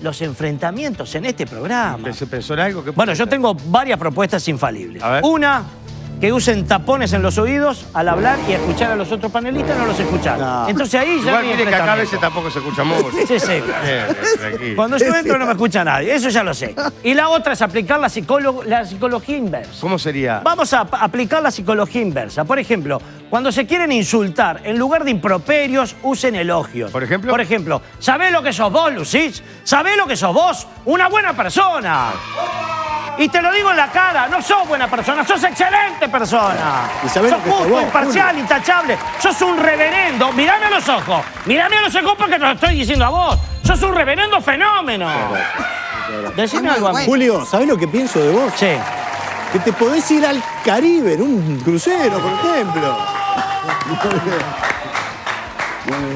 los enfrentamientos en este programa. ¿Se pensó en algo? Bueno, yo tengo varias propuestas infalibles. A ver. Una, que usen tapones en los oídos al hablar y escuchar a los otros panelistas, no los escuchan. No. Entonces ahí ya Igual hay mire que acá a veces enfrentamiento. tampoco se escucha música. Sí, sí. Tranquilo. Cuando yo entro no me escucha nadie, eso ya lo sé. Y la otra es aplicar la psicología inversa. ¿Cómo sería? Vamos a aplicar la psicología inversa. Por ejemplo, cuando se quieren insultar, en lugar de improperios, usen elogios. ¿Por ejemplo? Por ejemplo, ¿sabés lo que sos vos, Lucís? ¿Sabés lo que sos vos? Una buena persona. Y te lo digo en la cara, no sos buena persona, sos excelente persona. ¿Y sabés sos lo que sos justo, vos, imparcial, intachable. Sos un reverendo. Mirame a los ojos. Mirame a los ojos porque te lo estoy diciendo a vos. Sos un reverendo fenómeno. Decime algo a mí. Julio, ¿sabés lo que pienso de vos? Sí. Que te podés ir al Caribe en un crucero, por ejemplo.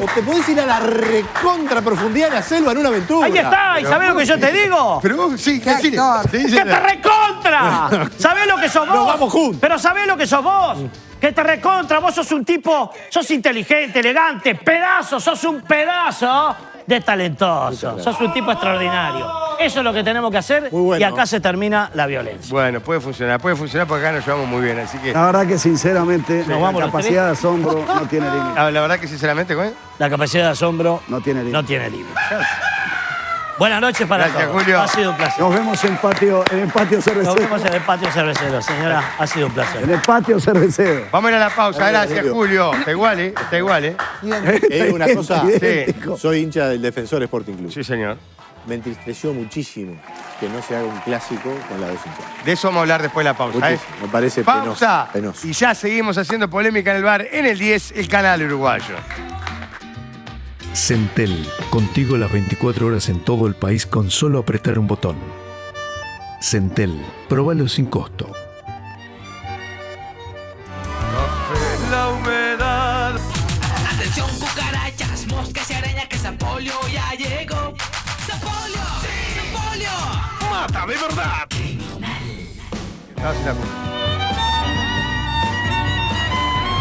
O te podés ir a la recontra profundidad de la selva en una aventura. Ahí está, ¿y sabés lo que yo te digo? Pero vos, sí, Qué decile. actor. Sí, ¡Que sí, te recontra! ¿Sabés lo que sos vos? Nos vamos juntos. Pero ¿sabés lo que sos vos? Que te recontra, vos sos un tipo, sos inteligente, elegante, pedazo, sos un pedazo de talentoso. Sos un tipo extraordinario. Eso es lo que tenemos que hacer Muy bueno. y acá se termina la violencia. Bueno, puede funcionar porque acá nos llevamos muy bien, así que... La verdad que sinceramente Nos vamos la los capacidad de asombro no tiene límite. La verdad que sinceramente, ¿cómo es? La capacidad de asombro No tiene límite. no tiene límite. Buenas noches para Gracias, todos. Julio. Ha sido un placer. Nos vemos en el patio Nos cervecero. vemos en el patio cervecero, señora. Ha sido un placer. En el patio cervecero. Vamos a ir a la pausa, Dale, gracias, Julio. Julio. Está igual, ¿eh? Está igual, ¿eh? Una cosa, Idéntico. soy hincha del Defensor Sporting Club. Sí, señor. Me entristeció muchísimo que no se haga un clásico con las dos hinchas. De eso vamos a hablar después de la pausa, ¿eh? Muchísimo, me parece Pausa. penoso. Y ya seguimos haciendo polémica en el bar, en el 10, el canal uruguayo. Centel, contigo las 24 horas en todo el país con solo apretar un botón. Centel, probalo sin costo. La humedad. Atención, cucarachas, moscas y arañas, que Zampolio ya llegó. ¡Zampolio! ¡Zampolio! Mata de verdad. Estaba sin la culpa.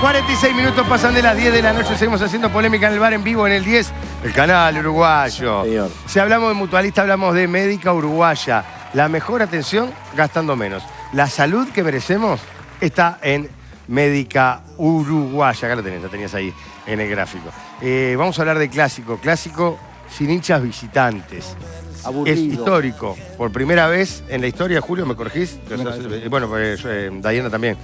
46 minutos pasan de las 10 de la noche, seguimos haciendo polémica en el bar en vivo en el 10, el canal uruguayo. Señor. Si hablamos de mutualista, hablamos de médica uruguaya. La mejor atención gastando menos. La salud que merecemos está en médica uruguaya. Acá lo tenés, lo tenías ahí en el gráfico. Vamos a hablar de clásico. Clásico sin hinchas visitantes. Aburrido. Es histórico. Por primera vez en la historia, Julio, ¿me corregís? Bueno, pues Diana también.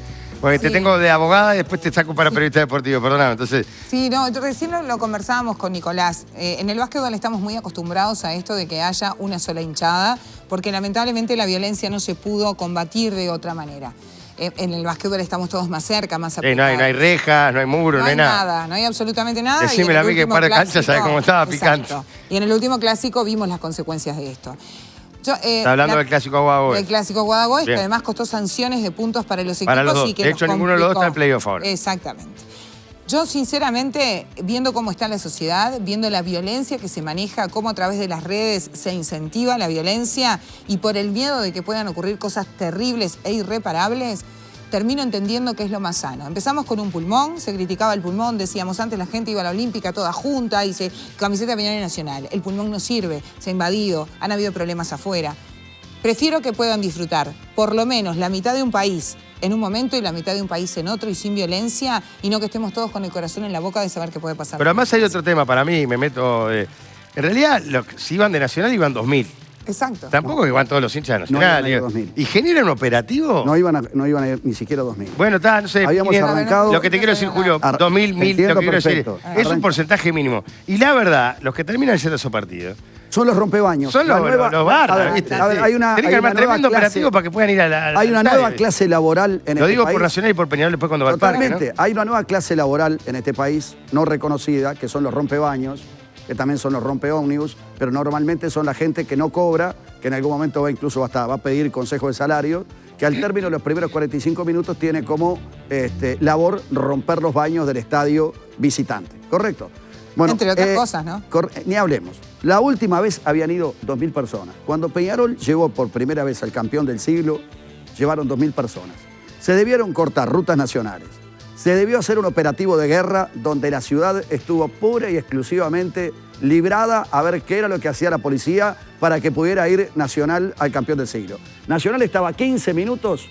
Porque te tengo de abogada y después te saco para periodista deportivo, perdóname. Entonces, Sí, no, recién lo conversábamos con Nicolás. En el básquetbol estamos muy acostumbrados a esto de que haya una sola hinchada, porque lamentablemente la violencia no se pudo combatir de otra manera. En el básquetbol estamos todos más cerca, más apegados. no hay rejas, no hay muro, no hay nada. No hay absolutamente nada. Decímele a mí que par de canchas, ¿sabes cómo estaba picante? Exacto. Y en el último clásico vimos las consecuencias de esto. Está hablando del clásico Aguada Del clásico Aguada Boys, que Bien. además costó sanciones de puntos para los equipos. Para los dos. Y que De nos hecho, ninguno de los dos está en complicó. playoff ahora. Exactamente. Yo, sinceramente, viendo cómo está la sociedad, viendo la violencia que se maneja, cómo a través de las redes se incentiva la violencia y por el miedo de que puedan ocurrir cosas terribles e irreparables, termino entendiendo que es lo más sano. Empezamos con un pulmón, se criticaba el pulmón, decíamos antes la gente iba a la Olímpica toda junta y camiseta Peñarol y Nacional. El pulmón no sirve, se ha invadido, han habido problemas afuera. Prefiero que puedan disfrutar por lo menos la mitad de un país en un momento y la mitad de un país en otro y sin violencia y no que estemos todos con el corazón en la boca de saber qué puede pasar. Pero además hay otro tema para mí, me meto... en realidad, si iban de Nacional, iban 2.000. Exacto. Tampoco que van todos los hinchas de Nacional. No iban a ir 2.000. ¿Y generan un operativo? No iban a ir ni siquiera 2.000. Bueno, está, no sé. Habíamos arrancado... Lo que te quiero decir, Julio, 2.000, 1.000, lo que quiero decir es un porcentaje mínimo. Y la verdad, los que terminan siendo esos partidos... Son los rompebaños. Son los barras, ¿viste? Hay una Tienen que armar nueva tremendo clase, operativo para que puedan ir a la... Hay una nueva clase laboral en Lo este digo país. por Nacional y por Peñarol después cuando va al parque, Totalmente. Hay una nueva clase laboral en este país no reconocida, que son los rompebaños, que también son los rompeómnibus, pero normalmente son la gente que no cobra, que en algún momento incluso va a pedir consejo de salario, que al término de los primeros 45 minutos tiene como labor romper los baños del estadio visitante. ¿Correcto? Bueno, entre otras cosas, ¿no? Ni hablemos. La última vez habían ido 2.000 personas. Cuando Peñarol llegó por primera vez al campeón del siglo, llevaron 2.000 personas. Se debieron cortar rutas nacionales. Se debió hacer un operativo de guerra donde la ciudad estuvo pura y exclusivamente librada a ver qué era lo que hacía la policía para que pudiera ir Nacional al campeón del siglo. Nacional estaba a 15 minutos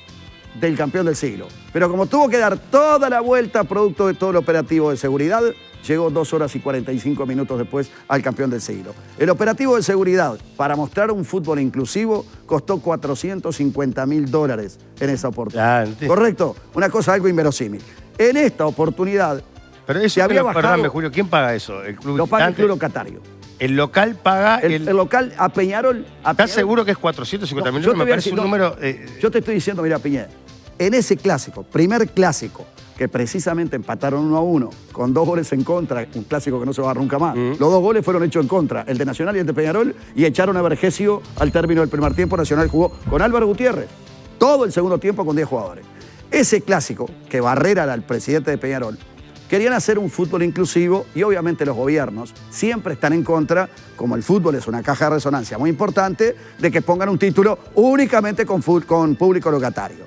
del campeón del siglo. Pero como tuvo que dar toda la vuelta producto de todo el operativo de seguridad, llegó 2 horas y 45 minutos después al campeón del siglo. El operativo de seguridad para mostrar un fútbol inclusivo costó $450.000 en esa oportunidad. ¿Correcto? Una cosa algo inverosímil. En esta oportunidad... Pero eso, se había bajado, perdóname, Julio, ¿quién paga eso? ¿El club lo paga el visitante? club locatario. El local paga... El local a Peñarol... ¿Estás seguro que es 450 millones? Me parece un número... Yo te estoy diciendo, mira, Piñera, en ese clásico, primer clásico, que precisamente empataron 1-1, con 2 goles en contra, un clásico que no se va a dar nunca más. Los 2 goles fueron hechos en contra, el de Nacional y el de Peñarol, y echaron a Vergesio al término del primer tiempo. Nacional jugó con Álvaro Gutiérrez, todo el segundo tiempo con 10 jugadores. Ese clásico, que Barrera era el presidente de Peñarol, querían hacer un fútbol inclusivo y obviamente los gobiernos siempre están en contra, como el fútbol es una caja de resonancia muy importante, de que pongan un título únicamente con público locatario.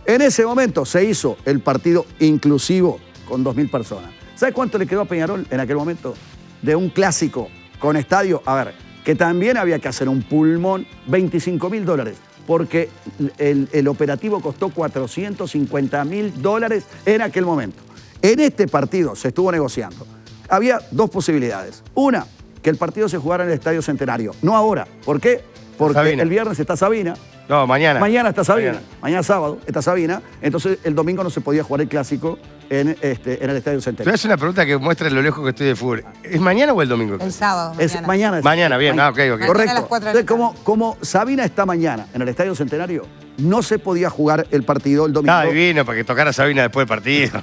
En ese momento se hizo el partido inclusivo con 2.000 personas. ¿Sabes cuánto le quedó a Peñarol en aquel momento? De un clásico con estadio, a ver, que también había que hacer un pulmón, $25.000, porque el operativo costó $450.000 en aquel momento. En este partido se estuvo negociando. Había 2 posibilidades. Una, que el partido se jugara en el Estadio Centenario. No ahora. ¿Por qué? Porque Sabina. el viernes está Sabina. No, mañana. Mañana está Sabina. Mañana sábado está Sabina. Entonces el domingo no se podía jugar el clásico en el Estadio Te voy a Centenario. hacer una pregunta que muestra lo lejos que estoy de fútbol. ¿Es mañana o el domingo? El sábado, Es mañana. Mañana, bien. Ah, ok. Correcto. Mañana a las 4 de la Entonces, como Sabina está mañana en el Estadio Centenario, no se podía jugar el partido el domingo. Ah, divino, para que tocara Sabina después del partido.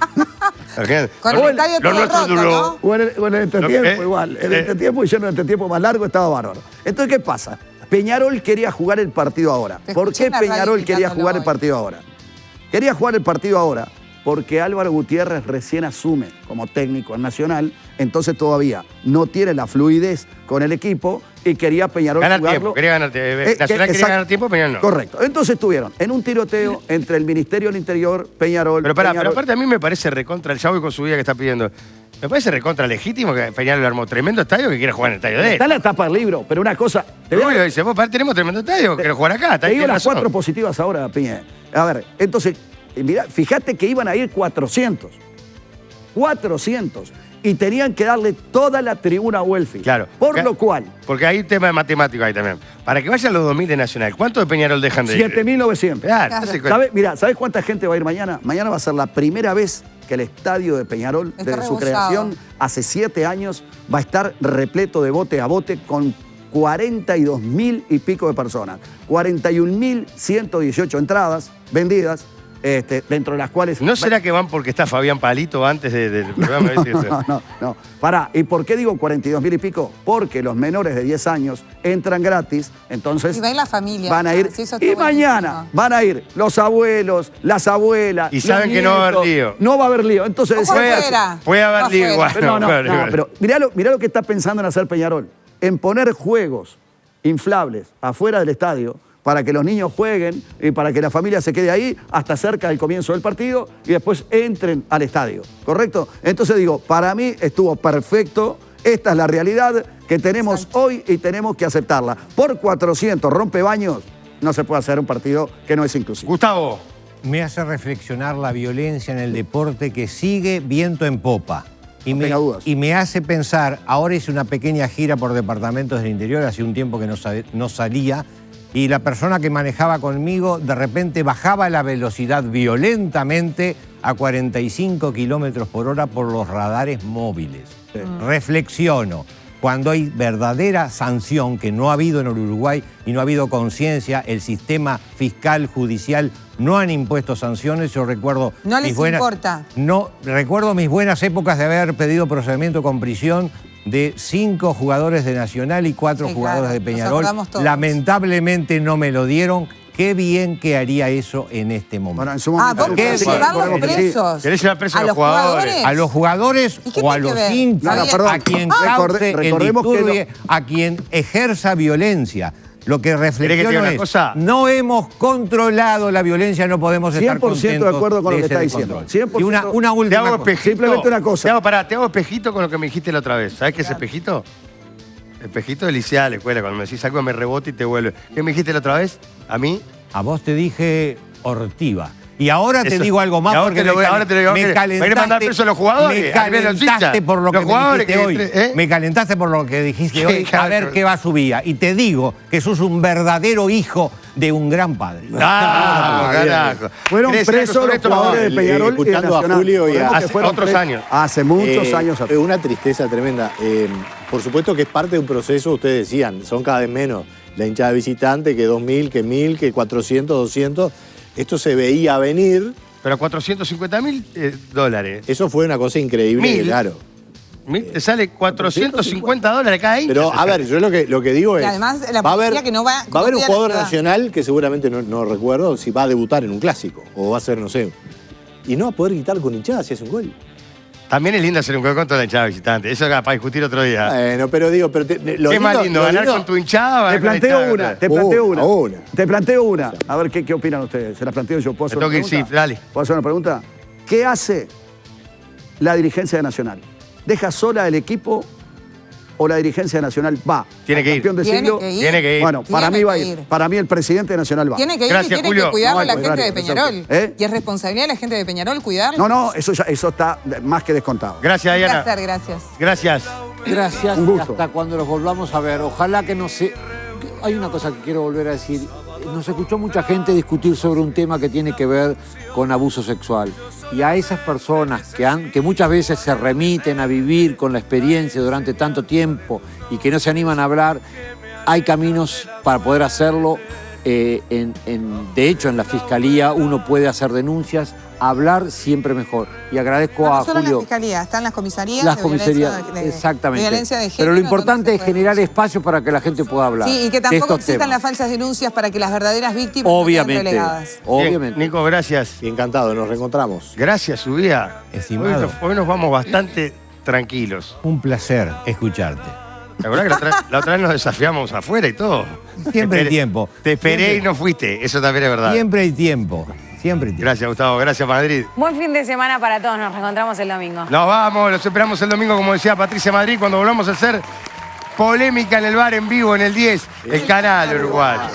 Con el estadio todo nuestro roto, duró. ¿no? O en el entretiempo igual. El entretiempo y yo en el entretiempo más largo estaba bárbaro. Entonces, ¿qué pasa? Peñarol quería jugar el partido ahora. Te ¿Por escuché qué en la radio Peñarol quería jugar el explicándolo partido ahora? Quería jugar el partido ahora porque Álvaro Gutiérrez recién asume como técnico en Nacional, entonces todavía no tiene la fluidez con el equipo y quería Peñarol Ganar jugarlo. tiempo, quería ganar tiempo. Nacional quería ganar tiempo, Peñarol no. Correcto. Entonces estuvieron en un tiroteo entre el Ministerio del Interior, Peñarol... Pero pará, pero Peñarol- aparte a mí me parece recontra, el Chavo con su vida que está pidiendo, me parece recontra legítimo que Peñarol armó tremendo estadio que quiere jugar en el estadio de él. Está en la tapa del libro, pero una cosa... Julio dice, vos tenemos tremendo estadio, quiero jugar acá. Te digo tiene las razón. 4 positivas ahora, Piñera. A ver, entonces, mirá, fíjate que iban a ir 400. 400. Y tenían que darle toda la tribuna a Welfi. Claro. Por lo cual... Porque hay un tema de matemático ahí también. Para que vayan los 2.000 de Nacional, ¿cuánto de Peñarol dejan de ir? 7.900. Claro, entonces, ¿Sabés cuánta gente va a ir mañana? Mañana va a ser la primera vez que el estadio de Peñarol, Está desde su rebosado. creación, hace 7 años, va a estar repleto de bote a bote con 42.000 y pico de personas. 41.118 entradas vendidas, dentro de las cuales... ¿No será que van porque está Fabián Palito antes del programa? No. Pará, ¿y por qué digo 42.000 y pico? Porque los menores de 10 años entran gratis, entonces... Y va a ir la familia. Van a ir. Sí, eso está Y buenísimo. mañana van a ir los abuelos, las abuelas. Y saben los que no va a haber nietos. lío. No va a haber lío. Entonces, Ojo afuera. Puede haber Ojo lío afuera. igual. pero mirá lo que está pensando en hacer Peñarol. En poner juegos inflables afuera del estadio para que los niños jueguen y para que la familia se quede ahí hasta cerca del comienzo del partido y después entren al estadio. ¿Correcto? Entonces digo, para mí estuvo perfecto. Esta es la realidad que tenemos hoy y tenemos que aceptarla. Por 400 rompebaños no se puede hacer un partido que no es inclusivo. Gustavo. Me hace reflexionar la violencia en el deporte que sigue viento en popa. Y No tenga dudas. me hace pensar, ahora hice una pequeña gira por departamentos del interior, hace un tiempo que no salía, y la persona que manejaba conmigo de repente bajaba la velocidad violentamente a 45 kilómetros por hora por los radares móviles. Reflexiono, cuando hay verdadera sanción que no ha habido en el Uruguay y no ha habido conciencia, el sistema fiscal, judicial no han impuesto sanciones. Yo recuerdo No les importa. No, recuerdo mis buenas épocas de haber pedido procedimiento con prisión de 5 jugadores de Nacional y 4 Sí, jugadores claro, de nos Peñarol. acordamos todos. Lamentablemente no me lo dieron. Qué bien que haría eso en este momento. Bueno, en su momento. vos querés llevarlos Recordemos que sí. presos. ¿Querés llevar presos ¿A los jugadores? A los jugadores ¿Y qué o a tiene los que ver? hinchas, No, perdón. a quien Recordemos cause el que disturbio, a quien ejerza violencia. Lo que ¿Querés que te reflexiono diga una es, cosa? no hemos controlado la violencia, no podemos estar 100% contentos de acuerdo con lo que ese está diciendo. descontrol. 100%. Y una Te última hago cosa. espejito. Simplemente una cosa. Te hago espejito con lo que me dijiste la otra vez. ¿Sabes qué es espejito? Espejito de licea de la escuela. Cuando me decís algo me rebota y te vuelve. ¿Qué me dijiste la otra vez? ¿A mí? A vos te dije ortiva. Y ahora te Eso. digo algo más Y ahora porque te lo voy- ahora te lo digo, me ¿me querés mandar preso a los jugadores? Me Al menos calentaste hinchas. por lo Los que me jugadores dijiste que hoy. ¿eh? Me calentaste por lo que dijiste Sí, hoy. A claro. ver qué va su vida. Y te digo que sos un verdadero hijo de un gran padre. Ah, carajo. Fueron ¿Querés decir presos algo sobre los esto? jugadores de Peñarol y de escuchando a Nacional. Julio y Recordemos hace que fueron otros presos años. Hace muchos años atrás. Es una tristeza tremenda. Por supuesto que es parte de un proceso, ustedes decían, son cada vez menos la hinchada visitante, que 2.000, que 1.000, que 400, 200. Esto se veía venir. Pero $450.000. Eso fue una cosa increíble, 1.000. claro. Te sale $450 cada hincha. Pero, a ver, yo lo que digo es... Y además, la va a haber, policía que no va- va a haber un no cuida la jugador ciudad. nacional que seguramente no recuerdo si va a debutar en un clásico o va a ser, no sé... Y no va a poder gritar con hinchada si hace un gol. También es lindo hacer un gol con toda la hinchada visitante. Eso era para discutir otro día. Bueno, pero digo... Pero ¿Qué más lindo? ¿Ganar con tu hinchada? Te planteo una, te planteo una. Una. Te planteo una. A ver qué opinan ustedes. Se las planteo yo. ¿Puedo hacer Me una tengo que ir, pregunta? sí, dale. ¿Puedo hacer una pregunta? ¿Qué hace la dirigencia de Nacional? ¿Deja sola el equipo o la dirigencia de Nacional va? Tiene al que ir. campeón de Tiene siglo? que ir. Tiene que ir. Bueno, para Tiene mí va a que ir. ir. Para mí el presidente de Nacional va. Tiene que ir Gracias, y tiene Julio. que cuidarlo No, la al gente de contrario, Peñarol. ¿eh? Y es responsabilidad de la gente de Peñarol cuidarlo. No, eso está más que descontado. Gracias, Un Diana. placer, gracias. Gracias. Gracias Un y gusto. hasta cuando los volvamos a ver. Ojalá que no se... Hay una cosa que quiero volver a decir. Nos escuchó mucha gente discutir sobre un tema que tiene que ver con abuso sexual. Y a esas personas que muchas veces se remiten a vivir con la experiencia durante tanto tiempo y que no se animan a hablar, hay caminos para poder hacerlo. De hecho, en la Fiscalía uno puede hacer denuncias, hablar siempre mejor. Y agradezco No a solo en la Julio... fiscalía, están las comisarías. Las de comisarías, violencia de exactamente. violencia de género, Pero lo importante donde es se puede generar denunciar. espacio para que la gente pueda hablar. Sí, y que de tampoco estos existan temas. las falsas denuncias para que las verdaderas víctimas no Obviamente, queden relegadas. obviamente. Bien, Nico, gracias. Encantado, nos reencontramos. Gracias, su día. Estimado. Hoy nos vamos bastante tranquilos. Un placer escucharte. La verdad que la otra vez nos desafiamos afuera y todo. Siempre hay Te esperé- tiempo. Te esperé Siempre. y no fuiste. Eso también es verdad. Siempre hay tiempo. Siempre hay tiempo. Gracias, Gustavo. Gracias, Madrid. Buen fin de semana para todos. Nos reencontramos el domingo. Nos vamos, los esperamos el domingo, como decía Patricia Madrid, cuando volvamos a hacer polémica en el bar en vivo en el 10, el canal uruguayo.